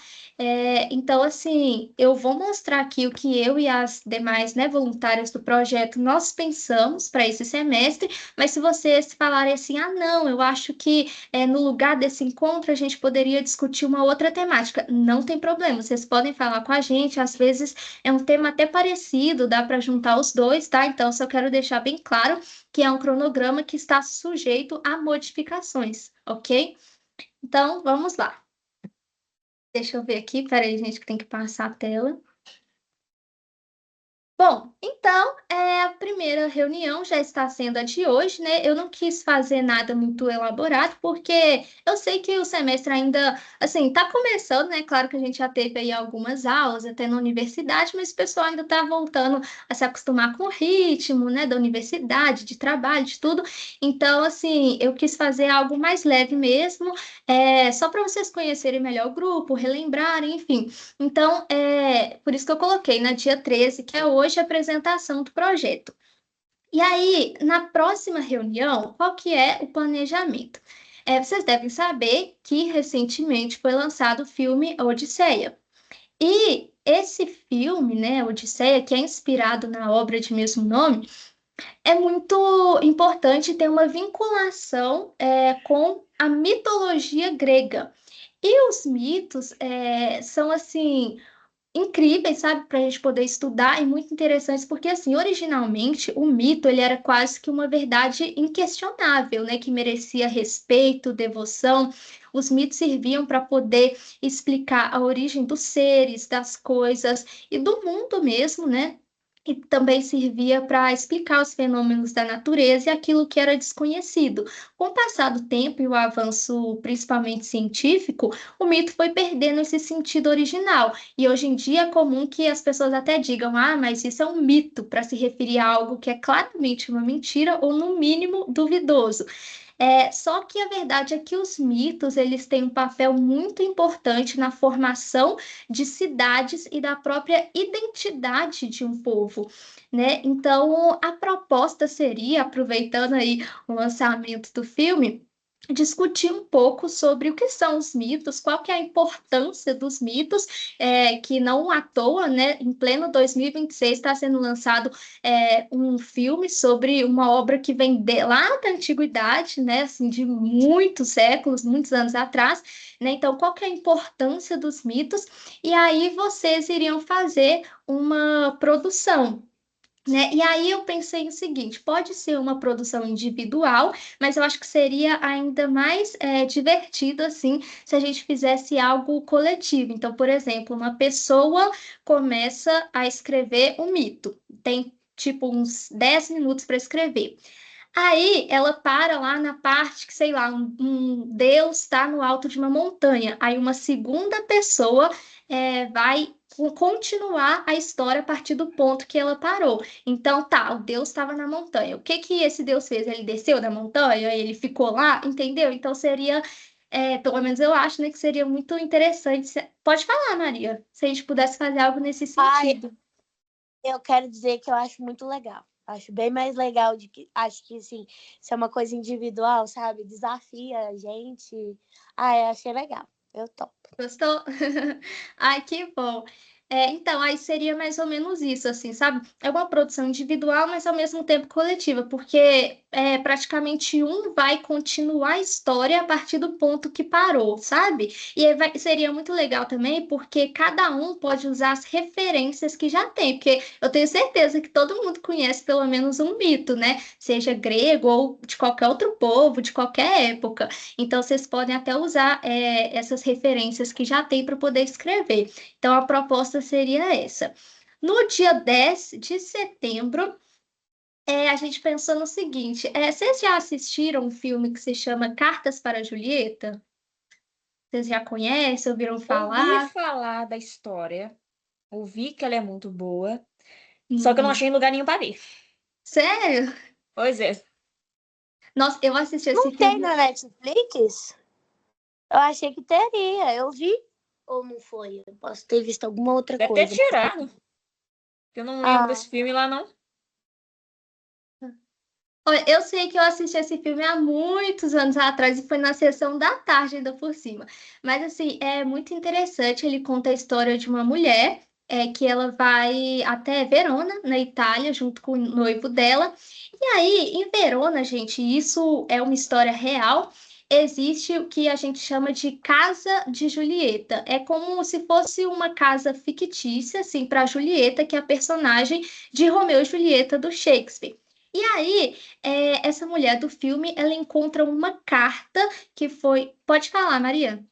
Então, assim, eu vou mostrar aqui o que eu e as demais, né, voluntárias do projeto nós pensamos para esse semestre, mas se vocês falarem assim, ah, não, eu acho que no lugar desse encontro, a gente poderia discutir uma outra temática. Não tem problema, vocês podem falar com a gente, às vezes é um tema até parecido, dá para juntar os dois, tá? Então, só quero deixar bem claro que é um cronograma que está sujeito a modificações, ok? Então, vamos lá. Deixa eu ver aqui, peraí, gente, que tem que passar a tela. Bom, então, a primeira reunião já está sendo a de hoje, né? Eu não quis fazer nada muito elaborado, porque eu sei que o semestre ainda, assim, tá começando, né? Claro que a gente já teve aí algumas aulas, até na universidade, mas o pessoal ainda tá voltando a se acostumar com o ritmo, né? Da universidade, de trabalho, de tudo. Então, assim, eu quis fazer algo mais leve mesmo, só para vocês conhecerem melhor o grupo, relembrarem, enfim. Então, por isso que eu coloquei na dia 13, que é hoje a apresentação do projeto. E aí, na próxima reunião, qual que é o planejamento? Vocês devem saber que recentemente foi lançado o filme Odisseia. E esse filme, né, Odisseia, que é inspirado na obra de mesmo nome, é muito importante ter uma vinculação com a mitologia grega. E os mitos são, assim, incríveis, sabe, para a gente poder estudar e muito interessantes, porque assim, originalmente o mito ele era quase que uma verdade inquestionável, né, que merecia respeito, devoção. Os mitos serviam para poder explicar a origem dos seres, das coisas e do mundo mesmo, né? E também servia para explicar os fenômenos da natureza e aquilo que era desconhecido. Com o passar do tempo e o avanço, principalmente científico, o mito foi perdendo esse sentido original. E hoje em dia é comum que as pessoas até digam, ah, mas isso é um mito, para se referir a algo que é claramente uma mentira ou, no mínimo, duvidoso. Só que a verdade é que os mitos, eles têm um papel muito importante na formação de cidades e da própria identidade de um povo, né? Então, a proposta seria, aproveitando aí o lançamento do filme, discutir um pouco sobre o que são os mitos, qual que é a importância dos mitos, que não à toa, né, em pleno 2026 está sendo lançado um filme sobre uma obra que vem lá da antiguidade, né, assim, de muitos séculos, muitos anos atrás, né? Então, qual que é a importância dos mitos? E aí vocês iriam fazer uma produção, né? E aí eu pensei o seguinte, pode ser uma produção individual, mas eu acho que seria ainda mais divertido assim se a gente fizesse algo coletivo. Então, por exemplo, uma pessoa começa a escrever um mito, tem tipo uns 10 minutos para escrever. Aí ela para lá na parte que, sei lá, um Deus está no alto de uma montanha. Aí uma segunda pessoa vai continuar a história a partir do ponto que ela parou. Então, tá, o Deus estava na montanha. O que que esse Deus fez? Ele desceu da montanha? Ele ficou lá? Entendeu? Então seria, pelo menos eu acho, né, que seria muito interessante. Pode falar, Maria, se a gente pudesse fazer algo nesse Ai, sentido. eu quero dizer que eu acho muito legal. Acho bem mais legal de que acho que assim, se é uma coisa individual, sabe? Desafia a gente. Eu achei legal. Eu topo. Gostou? Ai, que bom. Então, aí seria mais ou menos isso, assim, sabe? É uma produção individual, mas ao mesmo tempo coletiva, porque praticamente um vai continuar a história a partir do ponto que parou, sabe? E aí seria muito legal também, porque cada um pode usar as referências que já tem, porque eu tenho certeza que todo mundo conhece pelo menos um mito, né? Seja grego ou de qualquer outro povo, de qualquer época. Então, vocês podem até usar essas referências que já tem para poder escrever. Então, a proposta seria essa. No dia 10 de setembro, a gente pensou no seguinte: vocês já assistiram um filme que se chama Cartas para Julieta? Vocês já conhecem, ouviram Ouvi falar? falar da história, ouvi que ela é muito boa, só que eu não Uhum. achei lugar nenhum pra ver. Sério? Pois é, Nossa, eu assisti esse Não tem filme. na Netflix? Eu achei que teria. Eu vi ou não foi? Eu posso ter visto alguma outra deve ter coisa. tirado. Eu não lembro Ah, desse filme lá, não. Olha, eu sei que eu assisti esse filme há muitos anos atrás e foi na sessão da tarde ainda por cima. Mas assim, é muito interessante. Ele conta a história de uma mulher que ela vai até Verona, na Itália, junto com o noivo dela. E aí, em Verona, gente, isso é uma história real. Existe o que a gente chama de Casa de Julieta. É como se fosse uma casa fictícia, assim, para Julieta, que é a personagem de Romeu e Julieta do Shakespeare. E aí, essa mulher do filme, ela encontra uma carta que foi. Pode falar, Maria.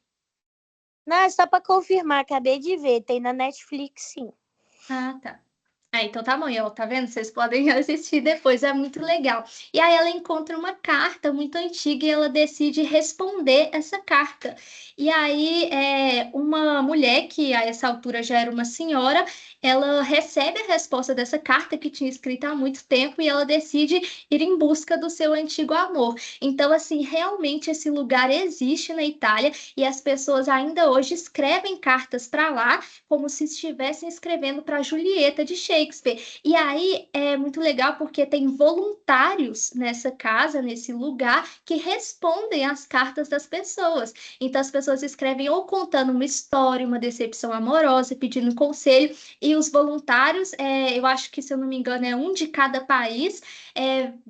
não, é só para confirmar. Acabei de ver. Tem na Netflix, sim. Ah, tá. Então tá bom, e, ó, tá vendo? Vocês podem assistir depois, é muito legal. E aí ela encontra uma carta muito antiga e ela decide responder essa carta. E aí uma mulher, que a essa altura já era uma senhora, ela recebe a resposta dessa carta que tinha escrito há muito tempo e ela decide ir em busca do seu antigo amor. Então, assim, realmente esse lugar existe na Itália e as pessoas ainda hoje escrevem cartas para lá como se estivessem escrevendo para Julieta de Shakespeare. E aí é muito legal porque tem voluntários nessa casa, nesse lugar, que respondem às cartas das pessoas. Então as pessoas escrevem ou contando uma história, uma decepção amorosa, pedindo conselho, e os voluntários, eu acho que se eu não me engano é um de cada país,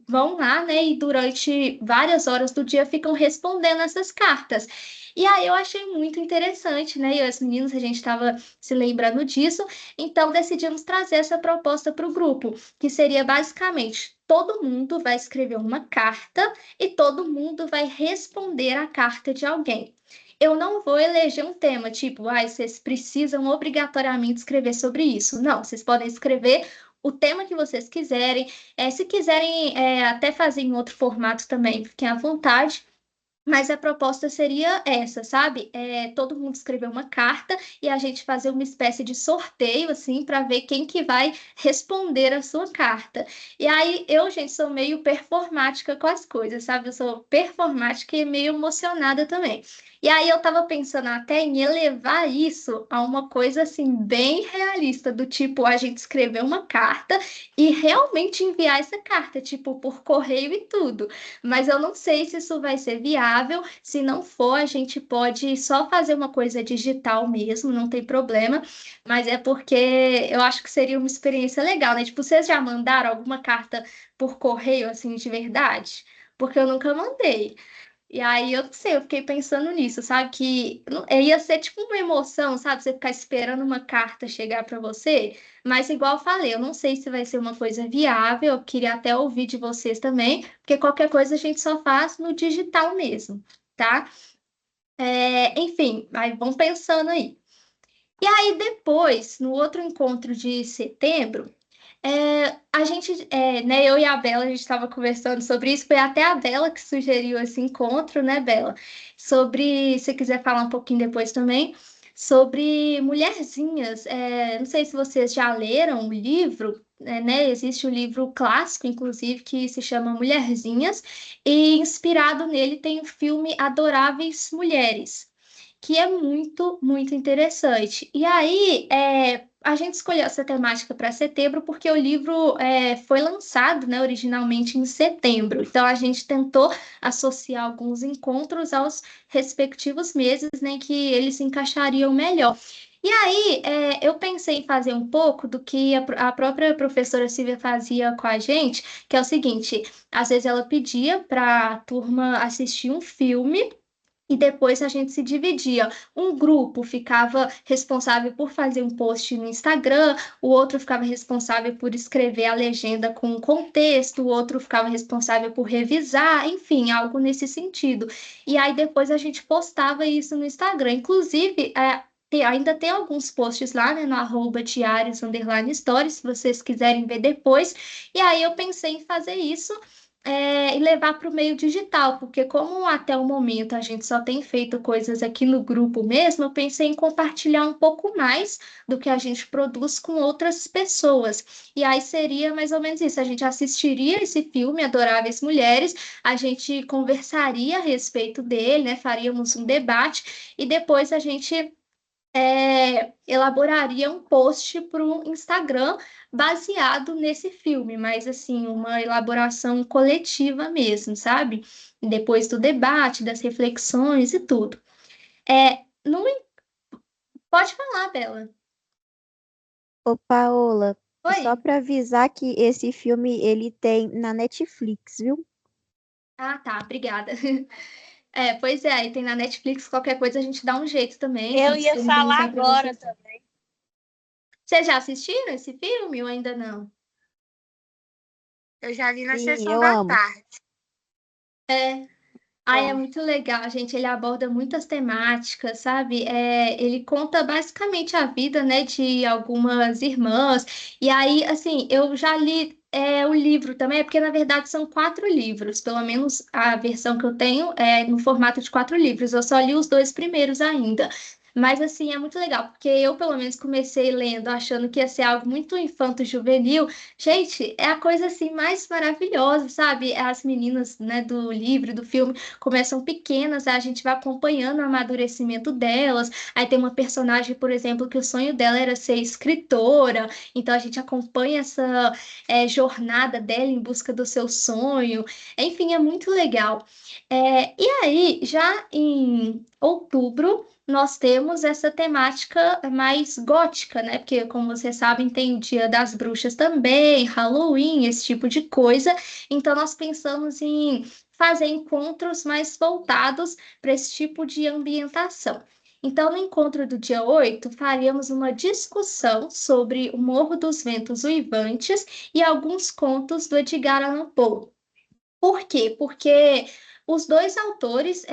vão lá, né, e durante várias horas do dia ficam respondendo essas cartas. E aí eu achei muito interessante, né? E as meninas, a gente estava se lembrando disso, então decidimos trazer essa proposta para o grupo, que seria basicamente todo mundo vai escrever uma carta e todo mundo vai responder a carta de alguém. Eu não vou eleger um tema, tipo, vocês precisam obrigatoriamente escrever sobre isso. Não, vocês podem escrever o tema que vocês quiserem. Se quiserem até fazer em outro formato também, fiquem à vontade. Mas a proposta seria essa, sabe? Todo mundo escrever uma carta e a gente fazer uma espécie de sorteio, assim, para ver quem que vai responder a sua carta. E aí, eu, gente, sou meio performática com as coisas, sabe? Eu sou performática e meio emocionada também. E aí, eu tava pensando até em elevar isso a uma coisa, assim, bem realista, do tipo, a gente escrever uma carta e realmente enviar essa carta, tipo, por correio e tudo. Mas eu não sei se isso vai ser viável. Se não for, a gente pode só fazer uma coisa digital mesmo, não tem problema. Mas é porque eu acho que seria uma experiência legal, né? Tipo, vocês já mandaram alguma carta por correio, assim, de verdade? Porque eu nunca mandei. E aí, eu não sei, eu fiquei pensando nisso, sabe? Que ia ser tipo uma emoção, sabe? Você ficar esperando uma carta chegar para você. Mas, igual eu falei, eu não sei se vai ser uma coisa viável. Eu queria até ouvir de vocês também, porque qualquer coisa a gente só faz no digital mesmo, tá? Enfim, aí vão pensando aí. E aí, depois, no outro encontro de setembro. A gente, né, eu e a Bela, a gente estava conversando sobre isso, foi até a Bela que sugeriu esse encontro, né, Bela? Sobre, se quiser falar um pouquinho depois também, sobre mulherzinhas. Não sei se vocês já leram o livro, né? Existe o livro clássico, inclusive, que se chama Mulherzinhas, e inspirado nele tem o filme Adoráveis Mulheres, que é muito, muito interessante. E aí, a gente escolheu essa temática para setembro porque o livro foi lançado, né, originalmente em setembro. Então, a gente tentou associar alguns encontros aos respectivos meses, né, que eles se encaixariam melhor. E aí, eu pensei em fazer um pouco do que a própria professora Silvia fazia com a gente, que é o seguinte: às vezes ela pedia para a turma assistir um filme e depois a gente se dividia. Um grupo ficava responsável por fazer um post no Instagram, o outro ficava responsável por escrever a legenda com o contexto, o outro ficava responsável por revisar, enfim, algo nesse sentido. E aí depois a gente postava isso no Instagram. Inclusive, ainda tem alguns posts lá, né, no @diários_stories, se vocês quiserem ver depois. E aí eu pensei em fazer isso, e levar para o meio digital, porque como até o momento a gente só tem feito coisas aqui no grupo mesmo, eu pensei em compartilhar um pouco mais do que a gente produz com outras pessoas. E aí seria mais ou menos isso: a gente assistiria esse filme, Adoráveis Mulheres, a gente conversaria a respeito dele, né, faríamos um debate, e depois a gente elaboraria um post para o Instagram baseado nesse filme, mas assim, uma elaboração coletiva mesmo, sabe? Depois do debate, das reflexões e tudo. Não, pode falar, Bela. Ô, Paola, só Oi. para avisar que esse filme ele tem na Netflix, viu? Ah, tá, obrigada. Pois é, aí tem na Netflix, qualquer coisa a gente dá um jeito também, Eu fica ia falar disponibilizando para agora vocês. também. Vocês já assistiram esse filme ou ainda não? Eu já vi na Sim, sessão eu da amo. tarde. É Bom, muito legal, gente. Ele aborda muitas temáticas, sabe? Ele conta basicamente a vida, né, de algumas irmãs. E aí, assim, eu já li o livro também, porque na verdade são 4 livros, pelo menos a versão que eu tenho é no formato de 4 livros. Eu só li os 2 primeiros ainda. Mas, assim, é muito legal, porque eu, pelo menos, comecei lendo achando que ia ser algo muito infanto-juvenil. Gente, é a coisa, assim, mais maravilhosa, sabe? As meninas, né, do livro, do filme, começam pequenas, a gente vai acompanhando o amadurecimento delas. Aí tem uma personagem, por exemplo, que o sonho dela era ser escritora, então a gente acompanha essa jornada dela em busca do seu sonho. Enfim, é muito legal. E aí, já em outubro, nós temos essa temática mais gótica, né? Porque, como vocês sabem, tem o Dia das Bruxas também, Halloween, esse tipo de coisa. Então, nós pensamos em fazer encontros mais voltados para esse tipo de ambientação. Então, no encontro do dia 8, faríamos uma discussão sobre o Morro dos Ventos Uivantes e alguns contos do Edgar Allan Poe. Por quê? Porque os dois autores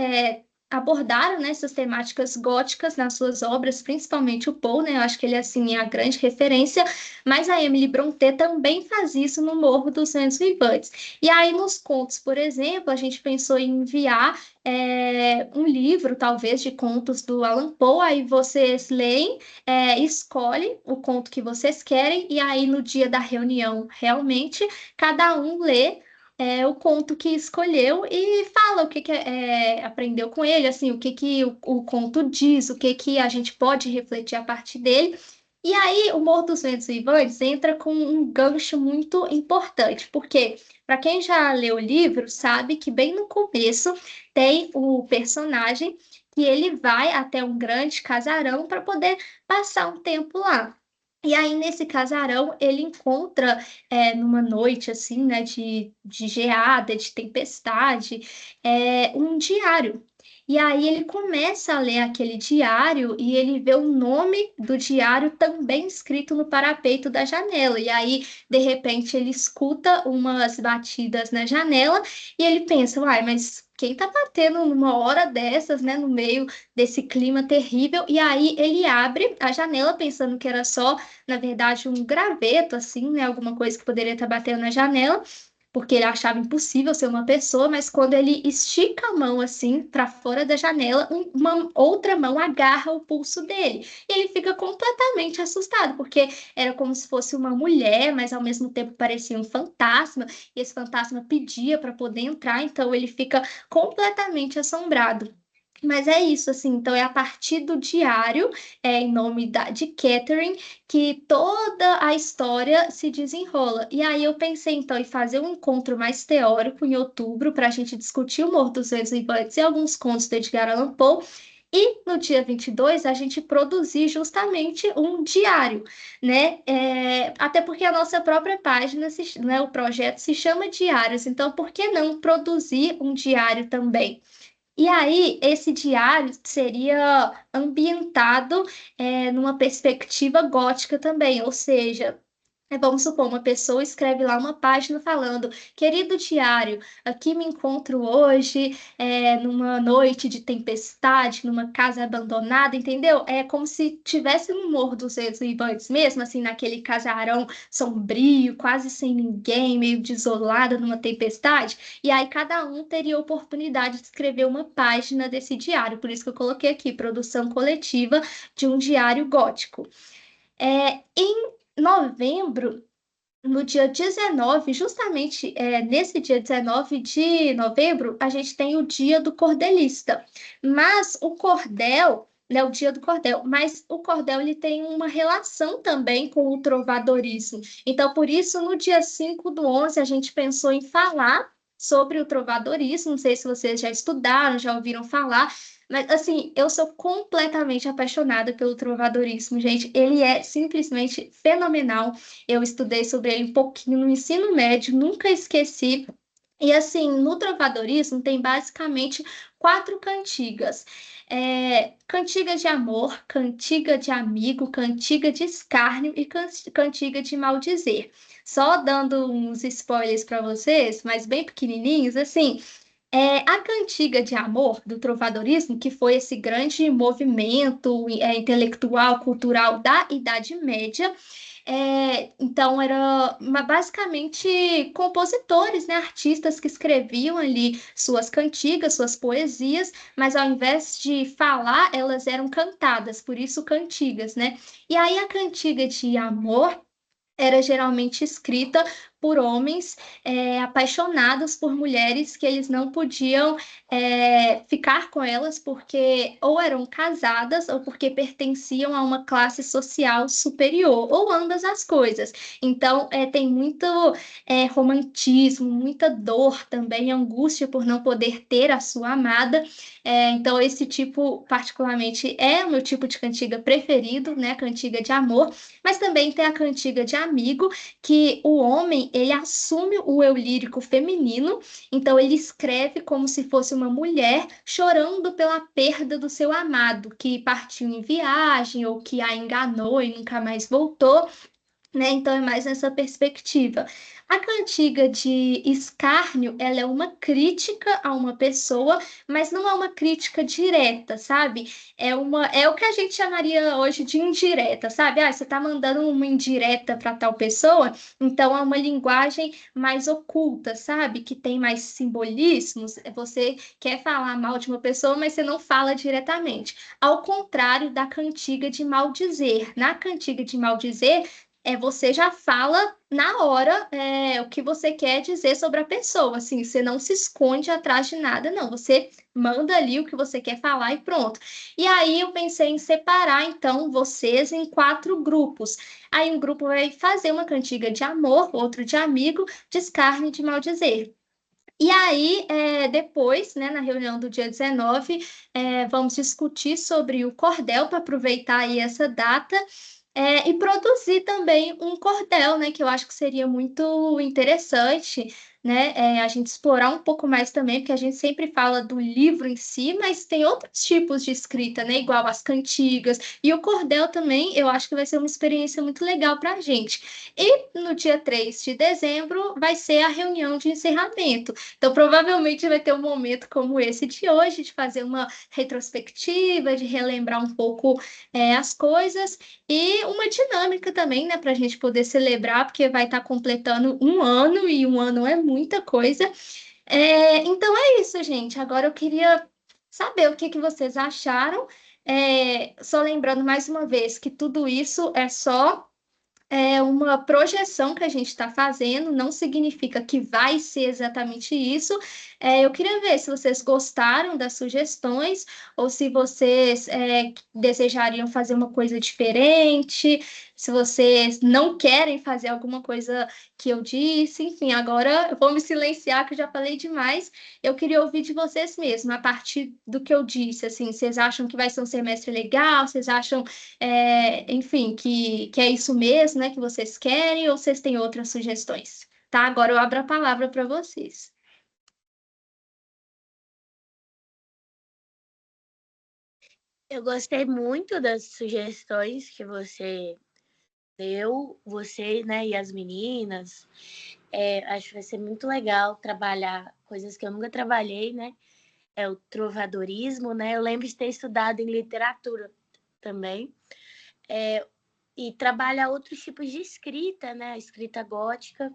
abordaram, né, essas temáticas góticas nas suas obras, principalmente o Poe, né? Eu acho que ele assim, é a grande referência, mas a Emily Brontë também faz isso no Morro dos Ventos Vivantes. E aí, nos contos, por exemplo, a gente pensou em enviar um livro, talvez, de contos do Allan Poe, aí vocês leem, escolhem o conto que vocês querem, e aí no dia da reunião, realmente, cada um lê o conto que escolheu e fala o que, aprendeu com ele, assim, o que, o conto diz, o que, que a gente pode refletir a partir dele. E aí, o Morro dos Ventos Vivantes entra com um gancho muito importante, porque, para quem já leu o livro, sabe que bem no começo tem o personagem que ele vai até um grande casarão para poder passar um tempo lá. E aí, nesse casarão, ele encontra, numa noite, assim, né, de geada, de tempestade, um diário. E aí ele começa a ler aquele diário e ele vê o nome do diário também escrito no parapeito da janela. E aí, de repente, ele escuta umas batidas na janela e ele pensa, uai, mas quem tá batendo numa hora dessas, né, no meio desse clima terrível? E aí ele abre a janela pensando que era só, na verdade, um graveto, assim, né? Alguma coisa que poderia estar batendo na janela, porque ele achava impossível ser uma pessoa, mas quando ele estica a mão, assim, para fora da janela, uma outra mão agarra o pulso dele. E ele fica completamente assustado, porque era como se fosse uma mulher, mas ao mesmo tempo parecia um fantasma, e esse fantasma pedia para poder entrar, então ele fica completamente assombrado. Mas é isso, assim, então é a partir do diário, em nome de Catherine, que toda a história se desenrola. E aí eu pensei, então, em fazer um encontro mais teórico em outubro, para a gente discutir o Morro dos Ventos Vivantes e alguns contos do Edgar Allan Poe. E no dia 22, a gente produzir justamente um diário, né? Até porque a nossa própria página, né, o projeto se chama Diários, então por que não produzir um diário também? E aí, esse diário seria ambientado numa perspectiva gótica também, ou seja, Vamos supor, uma pessoa escreve lá uma página falando: querido diário, aqui me encontro hoje numa noite de tempestade, numa casa abandonada, entendeu? É como se tivesse no Morro dos Exibantes mesmo, assim, naquele casarão sombrio, quase sem ninguém, meio desolada numa tempestade. E aí cada um teria a oportunidade de escrever uma página desse diário. Por isso que eu coloquei aqui, produção coletiva de um diário gótico. Em novembro, no dia 19, justamente nesse dia 19 de novembro, a gente tem o Dia do Cordelista. Mas o cordel, né, o Dia do Cordel, mas o cordel ele tem uma relação também com o trovadorismo. Então, por isso, no dia 5 do 11, a gente pensou em falar sobre o trovadorismo. Não sei se vocês já estudaram, já ouviram falar, mas, assim, eu sou completamente apaixonada pelo trovadorismo, gente. Ele é simplesmente fenomenal. Eu estudei sobre ele um pouquinho no ensino médio, nunca esqueci. E, assim, no trovadorismo tem basicamente quatro cantigas. Cantiga de amor, cantiga de amigo, cantiga de escárnio e cantiga de maldizer. Só dando uns spoilers para vocês, mas bem pequenininhos, assim, a cantiga de amor do trovadorismo, que foi esse grande movimento intelectual, cultural da Idade Média. Então, era basicamente compositores, né, artistas que escreviam ali suas cantigas, suas poesias, mas ao invés de falar, elas eram cantadas, por isso cantigas, né? E aí a cantiga de amor era geralmente escrita por homens apaixonados por mulheres que eles não podiam ficar com elas porque ou eram casadas ou porque pertenciam a uma classe social superior, ou ambas as coisas. Então, tem muito romantismo, muita dor também, angústia por não poder ter a sua amada. Então, esse tipo, particularmente, é o meu tipo de cantiga preferido, né? Cantiga de amor. Mas também tem a cantiga de amigo, que o homem, ele assume o eu lírico feminino, então ele escreve como se fosse uma mulher chorando pela perda do seu amado, que partiu em viagem ou que a enganou e nunca mais voltou, né? Então é mais nessa perspectiva. A cantiga de escárnio, ela é uma crítica a uma pessoa, mas não é uma crítica direta, sabe? É o que a gente chamaria hoje de indireta, sabe? Você está mandando uma indireta para tal pessoa, então é uma linguagem mais oculta, sabe? Que tem mais simbolismos. Você quer falar mal de uma pessoa, mas você não fala diretamente. Ao contrário da cantiga de maldizer. Na cantiga de maldizer, você já fala na hora o que você quer dizer sobre a pessoa, assim, você não se esconde atrás de nada, não, você manda ali o que você quer falar e pronto. E aí eu pensei em separar, então, vocês em quatro grupos. Aí um grupo vai fazer uma cantiga de amor, outro de amigo, de escárnio e de maldizer. E aí, depois, né, na reunião do dia 19, vamos discutir sobre o cordel para aproveitar aí essa data e produzir também um cordel, né, que eu acho que seria muito interessante, né, a gente explorar um pouco mais também, porque a gente sempre fala do livro em si, mas tem outros tipos de escrita, né, igual as cantigas, e o cordel também, eu acho que vai ser uma experiência muito legal para a gente. E no dia 3 de dezembro vai ser a reunião de encerramento. Então, provavelmente vai ter um momento como esse de hoje, de fazer uma retrospectiva, de relembrar um pouco as coisas, e uma dinâmica também, né, para a gente poder celebrar, porque vai estar completando um ano, e um ano é muita coisa. Então é isso, gente. Agora eu queria saber o que que vocês acharam. Só lembrando mais uma vez que tudo isso é só uma projeção que a gente está fazendo, não significa que vai ser exatamente isso. Eu queria ver se vocês gostaram das sugestões ou se vocês desejariam fazer uma coisa diferente, se vocês não querem fazer alguma coisa que eu disse. Enfim, agora eu vou me silenciar, que eu já falei demais. Eu queria ouvir de vocês mesmos, a partir do que eu disse. Assim, vocês acham que vai ser um semestre legal? Vocês acham enfim, que é isso mesmo, né, que vocês querem, ou vocês têm outras sugestões? Tá? Agora eu abro a palavra para vocês. Eu gostei muito das sugestões que você Eu, você, né, e as meninas. Acho que vai ser muito legal trabalhar coisas que eu nunca trabalhei, né? É o trovadorismo, né? Eu lembro de ter estudado em literatura também. E trabalhar outros tipos de escrita, né? A escrita gótica.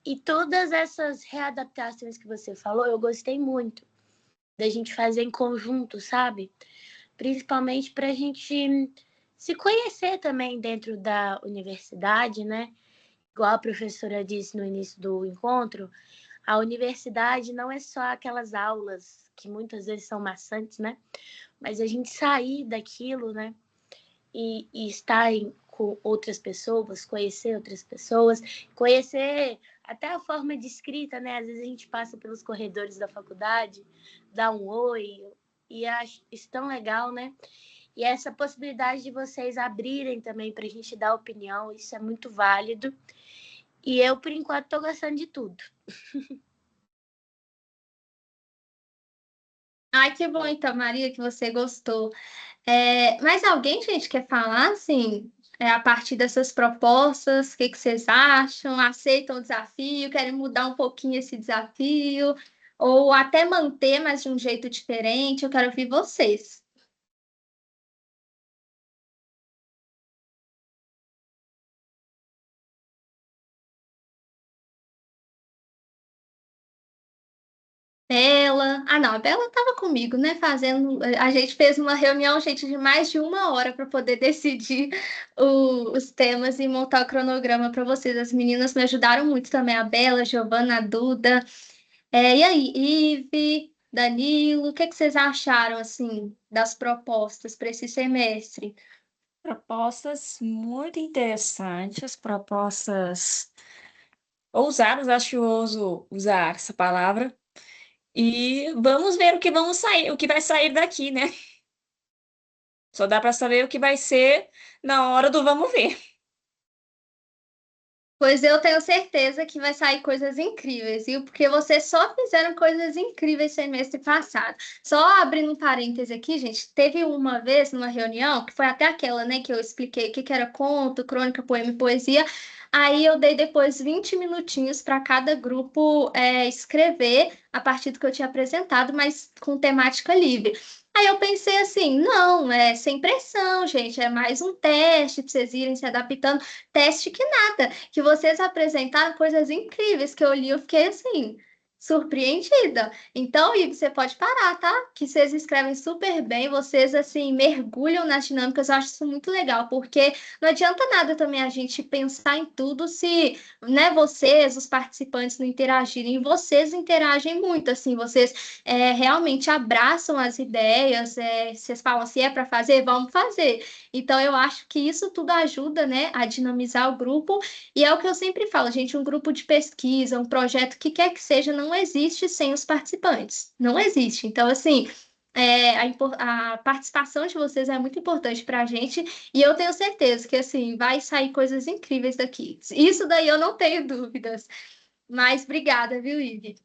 E todas essas readaptações que você falou, eu gostei muito da gente fazer em conjunto, sabe? Principalmente para a gente se conhecer também dentro da universidade, né? Igual a professora disse no início do encontro, a universidade não é só aquelas aulas que muitas vezes são maçantes, né? Mas a gente sair daquilo, né? E estar com outras pessoas, conhecer outras pessoas, conhecer até a forma de escrita, né? Às vezes a gente passa pelos corredores da faculdade, dá um oi, e acho isso tão legal, né? E essa possibilidade de vocês abrirem também para a gente dar opinião, isso é muito válido. E eu, por enquanto, estou gostando de tudo. Ai, que bom então, Maria, que você gostou. Mas alguém, gente, quer falar, assim, a partir dessas propostas, o que que vocês acham? Aceitam o desafio? Querem mudar um pouquinho esse desafio? Ou até manter, mas de um jeito diferente? Eu quero ouvir vocês. Bela. Ah, não, a Bela estava comigo, né? Fazendo. A gente fez uma reunião, gente, de mais de 1 hora para poder decidir os temas e montar o cronograma para vocês. As meninas me ajudaram muito também, a Bela, a Giovana, a Duda. E aí, Ive, Danilo, o que que vocês acharam, assim, das propostas para esse semestre? Propostas muito interessantes, propostas ousadas, acho que eu ouso usar essa palavra. E vamos ver o que vamos sair, o que vai sair daqui, né? Só dá para saber o que vai ser na hora do vamos ver. Pois eu tenho certeza que vai sair coisas incríveis, viu? Porque vocês só fizeram coisas incríveis semestre passado. Só abrindo um parêntese aqui, gente, teve uma vez numa reunião, que foi até aquela, né, que eu expliquei o que que era conto, crônica, poema e poesia. Aí eu dei depois 20 minutinhos para cada grupo escrever a partir do que eu tinha apresentado, mas com temática livre. Aí eu pensei assim, não, é sem pressão, gente, é mais um teste para vocês irem se adaptando. Teste que nada, que vocês apresentaram coisas incríveis que eu li, eu fiquei assim, surpreendida. Então, Ivo, você pode parar, tá? Que vocês escrevem super bem, vocês assim mergulham nas dinâmicas, eu acho isso muito legal, porque não adianta nada também a gente pensar em tudo se, né, vocês, os participantes, não interagirem, e vocês interagem muito, assim, vocês realmente abraçam as ideias, vocês falam assim, é para fazer, vamos fazer. Então, eu acho que isso tudo ajuda, né, a dinamizar o grupo, e é o que eu sempre falo, gente, um grupo de pesquisa, um projeto que quer que seja, não existe sem os participantes. Não existe. Então, assim, a participação de vocês é muito importante para a gente, e eu tenho certeza que, assim, vai sair coisas incríveis daqui. Isso daí eu não tenho dúvidas. Mas obrigada, viu, Ivi?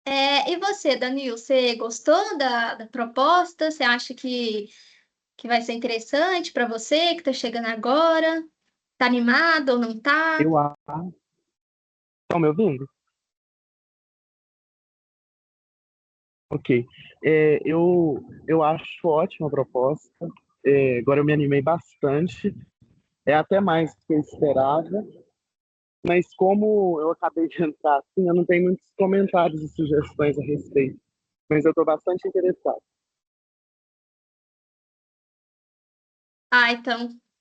E você, Danil, você gostou da proposta? Você acha que vai ser interessante para você que está chegando agora? Tá animado ou não tá? Eu acho. Estão me ouvindo? Ok. Eu acho ótima a proposta. Agora eu me animei bastante. É até mais do que eu esperava. Mas como eu acabei de entrar assim, eu não tenho muitos comentários e sugestões a respeito. Mas eu estou bastante interessado.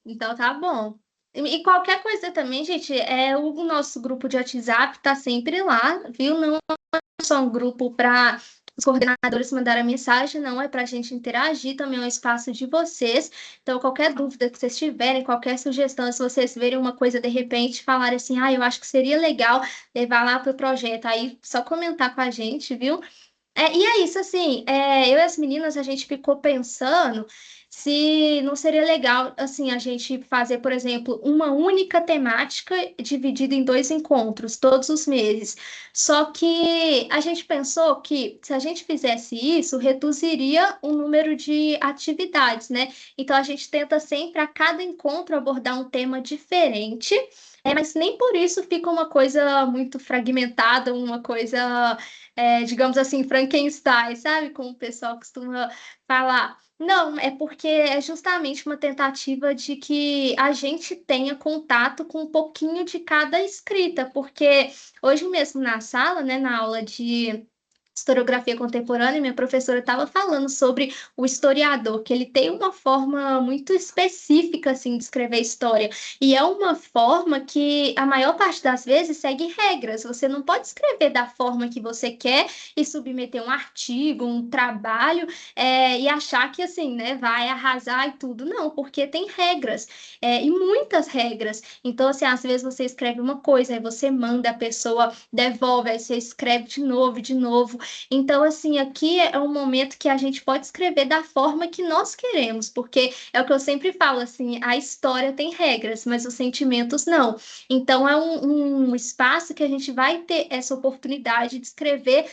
Então tá bom. E qualquer coisa também, gente, o nosso grupo de WhatsApp tá sempre lá, viu? Não é só um grupo para os coordenadores mandarem mensagem, não, é para a gente interagir, também é um espaço de vocês. Então, qualquer dúvida que vocês tiverem, qualquer sugestão, se vocês verem uma coisa de repente, falarem assim, eu acho que seria legal levar lá para o projeto, aí só comentar com a gente, viu? E é isso, assim, eu e as meninas, a gente ficou pensando se não seria legal, assim, a gente fazer, por exemplo, uma única temática dividida em 2 encontros, todos os meses. Só que a gente pensou que se a gente fizesse isso, reduziria o número de atividades, né? Então a gente tenta sempre, a cada encontro, abordar um tema diferente. Mas nem por isso fica uma coisa muito fragmentada, uma coisa digamos assim, Frankenstein, sabe? Como o pessoal costuma falar. Não, é porque é justamente uma tentativa de que a gente tenha contato com um pouquinho de cada escrita, porque hoje mesmo na sala, né, na aula de historiografia contemporânea, minha professora estava falando sobre o historiador, que ele tem uma forma muito específica assim de escrever história, e é uma forma que a maior parte das vezes segue regras. Você não pode escrever da forma que você quer e submeter um artigo, um trabalho, e achar que assim, né, vai arrasar e tudo. Não, porque tem regras, e muitas regras. Então, assim, às vezes você escreve uma coisa, aí você manda, a pessoa devolve, aí você escreve de novo, de novo. Então, assim, aqui é um momento que a gente pode escrever da forma que nós queremos, porque é o que eu sempre falo, assim, a história tem regras, mas os sentimentos não. Então, é um espaço que a gente vai ter essa oportunidade de escrever,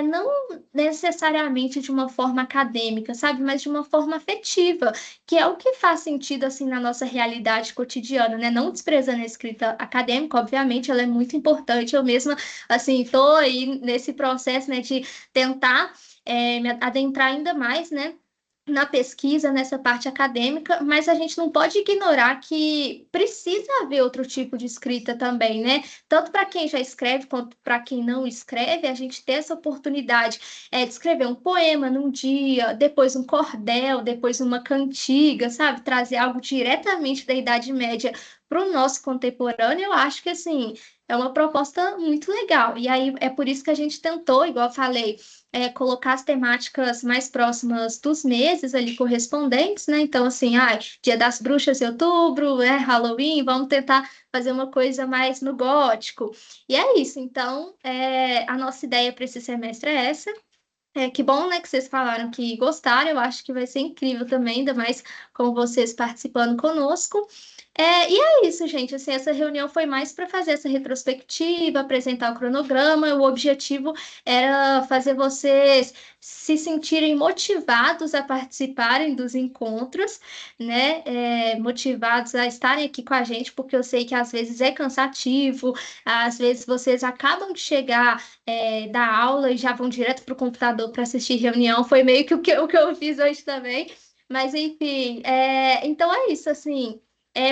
não necessariamente de uma forma acadêmica, sabe, mas de uma forma afetiva, que é o que faz sentido, assim, na nossa realidade cotidiana, né? Não desprezando a escrita acadêmica, obviamente, ela é muito importante. Eu mesma, assim, estou aí nesse processo, né, de tentar me adentrar ainda mais, né, na pesquisa, nessa parte acadêmica, mas a gente não pode ignorar que precisa haver outro tipo de escrita também, né? Tanto para quem já escreve quanto para quem não escreve, a gente ter essa oportunidade de escrever um poema num dia, depois um cordel, depois uma cantiga, sabe? Trazer algo diretamente da Idade Média para o nosso contemporâneo, eu acho que assim é uma proposta muito legal. E aí é por isso que a gente tentou, igual eu falei, colocar as temáticas mais próximas dos meses ali correspondentes, né? Então, assim, Dia das Bruxas em outubro, Halloween, vamos tentar fazer uma coisa mais no gótico. E é isso. Então, a nossa ideia para esse semestre é essa. Que bom, né, que vocês falaram que gostaram. Eu acho que vai ser incrível também, ainda mais com vocês participando conosco. E é isso, gente. Assim, essa reunião foi mais para fazer essa retrospectiva, apresentar o cronograma. O objetivo era fazer vocês se sentirem motivados a participarem dos encontros, né? Motivados a estarem aqui com a gente, porque eu sei que às vezes é cansativo, às vezes vocês acabam de chegar da aula e já vão direto para o computador para assistir reunião. Foi meio que o que eu fiz hoje também. Mas, enfim, então é isso, assim.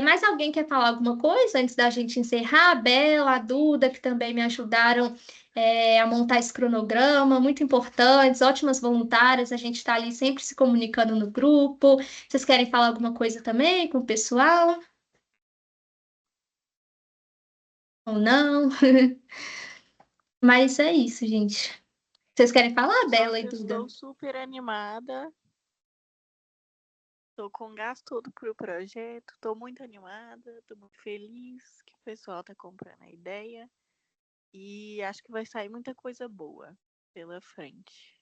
Mais alguém quer falar alguma coisa antes da gente encerrar? A Bela, a Duda, que também me ajudaram a montar esse cronograma, muito importantes, ótimas voluntárias, a gente está ali sempre se comunicando no grupo. Vocês querem falar alguma coisa também com o pessoal? Ou não? Mas é isso, gente. Vocês querem falar, Só Bela que e eu Duda? estou super animada. Estou com gás todo pro projeto. Estou muito animada. Estou muito feliz que o pessoal está comprando a ideia. E acho que vai sair muita coisa boa pela frente.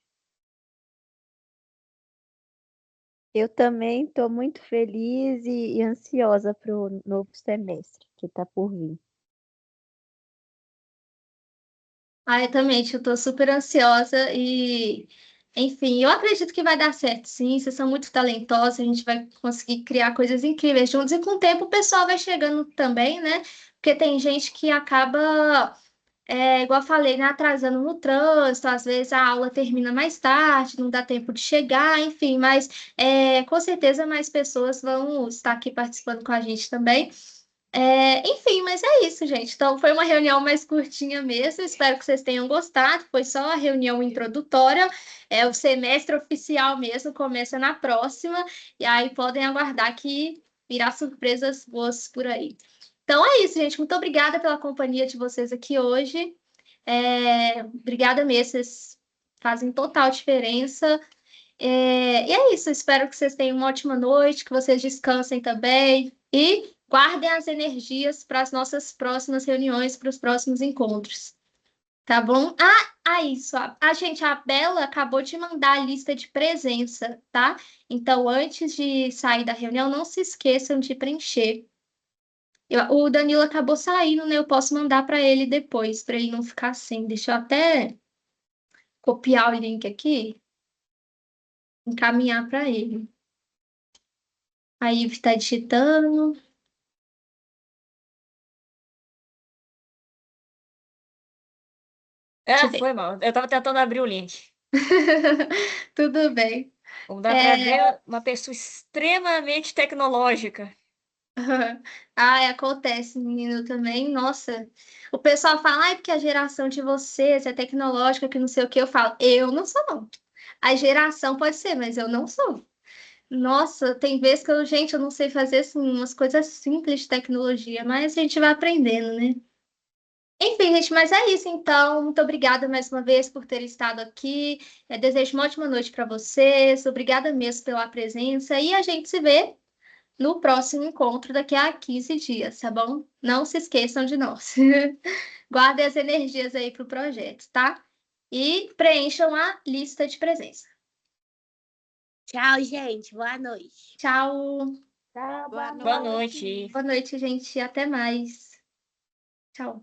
Eu também estou muito feliz e ansiosa para o novo semestre que está por vir. Exatamente, eu estou super ansiosa enfim, eu acredito que vai dar certo, sim. Vocês são muito talentosos, a gente vai conseguir criar coisas incríveis juntos e com o tempo o pessoal vai chegando também, né? Porque tem gente que acaba, igual eu falei, né, atrasando no trânsito, às vezes a aula termina mais tarde, não dá tempo de chegar, enfim, mas com certeza mais pessoas vão estar aqui participando com a gente também. Enfim, mas é isso, gente. Então, foi uma reunião mais curtinha mesmo. Espero que vocês tenham gostado. Foi só a reunião introdutória. O semestre oficial mesmo começa na próxima. E aí podem aguardar que virá surpresas boas por aí. Então, é isso, gente. Muito obrigada pela companhia de vocês aqui hoje. Obrigada mesmo. Vocês fazem total diferença. E é isso, espero que vocês tenham uma ótima noite, que vocês descansem também e guardem as energias para as nossas próximas reuniões, para os próximos encontros. Tá bom? Isso. Gente, a Bela acabou de mandar a lista de presença, tá? Então, antes de sair da reunião, não se esqueçam de preencher. O Danilo acabou saindo, né? Eu posso mandar para ele depois, para ele não ficar sem. Deixa eu até copiar o link aqui, encaminhar para ele. Aí está digitando. Deixa eu ver. Foi mal. Eu tava tentando abrir o link. Tudo bem. Como dá para ver, uma pessoa extremamente tecnológica. Acontece, menino, também. Nossa, o pessoal fala, porque a geração de vocês é tecnológica, que não sei o que. Eu falo, eu não sou, não. A geração pode ser, mas eu não sou. Nossa, tem vezes que eu não sei fazer assim, umas coisas simples de tecnologia, mas a gente vai aprendendo, né? Enfim, gente, mas é isso então. Muito obrigada mais uma vez por ter estado aqui. Desejo uma ótima noite para vocês. Obrigada mesmo pela presença e a gente se vê no próximo encontro daqui a 15 dias, tá bom? Não se esqueçam de nós. Guardem as energias aí para o projeto, tá? E preencham a lista de presença. Tchau, gente. Boa noite. Tchau. Tchau, Boa noite. Boa noite, gente. Até mais. Tchau.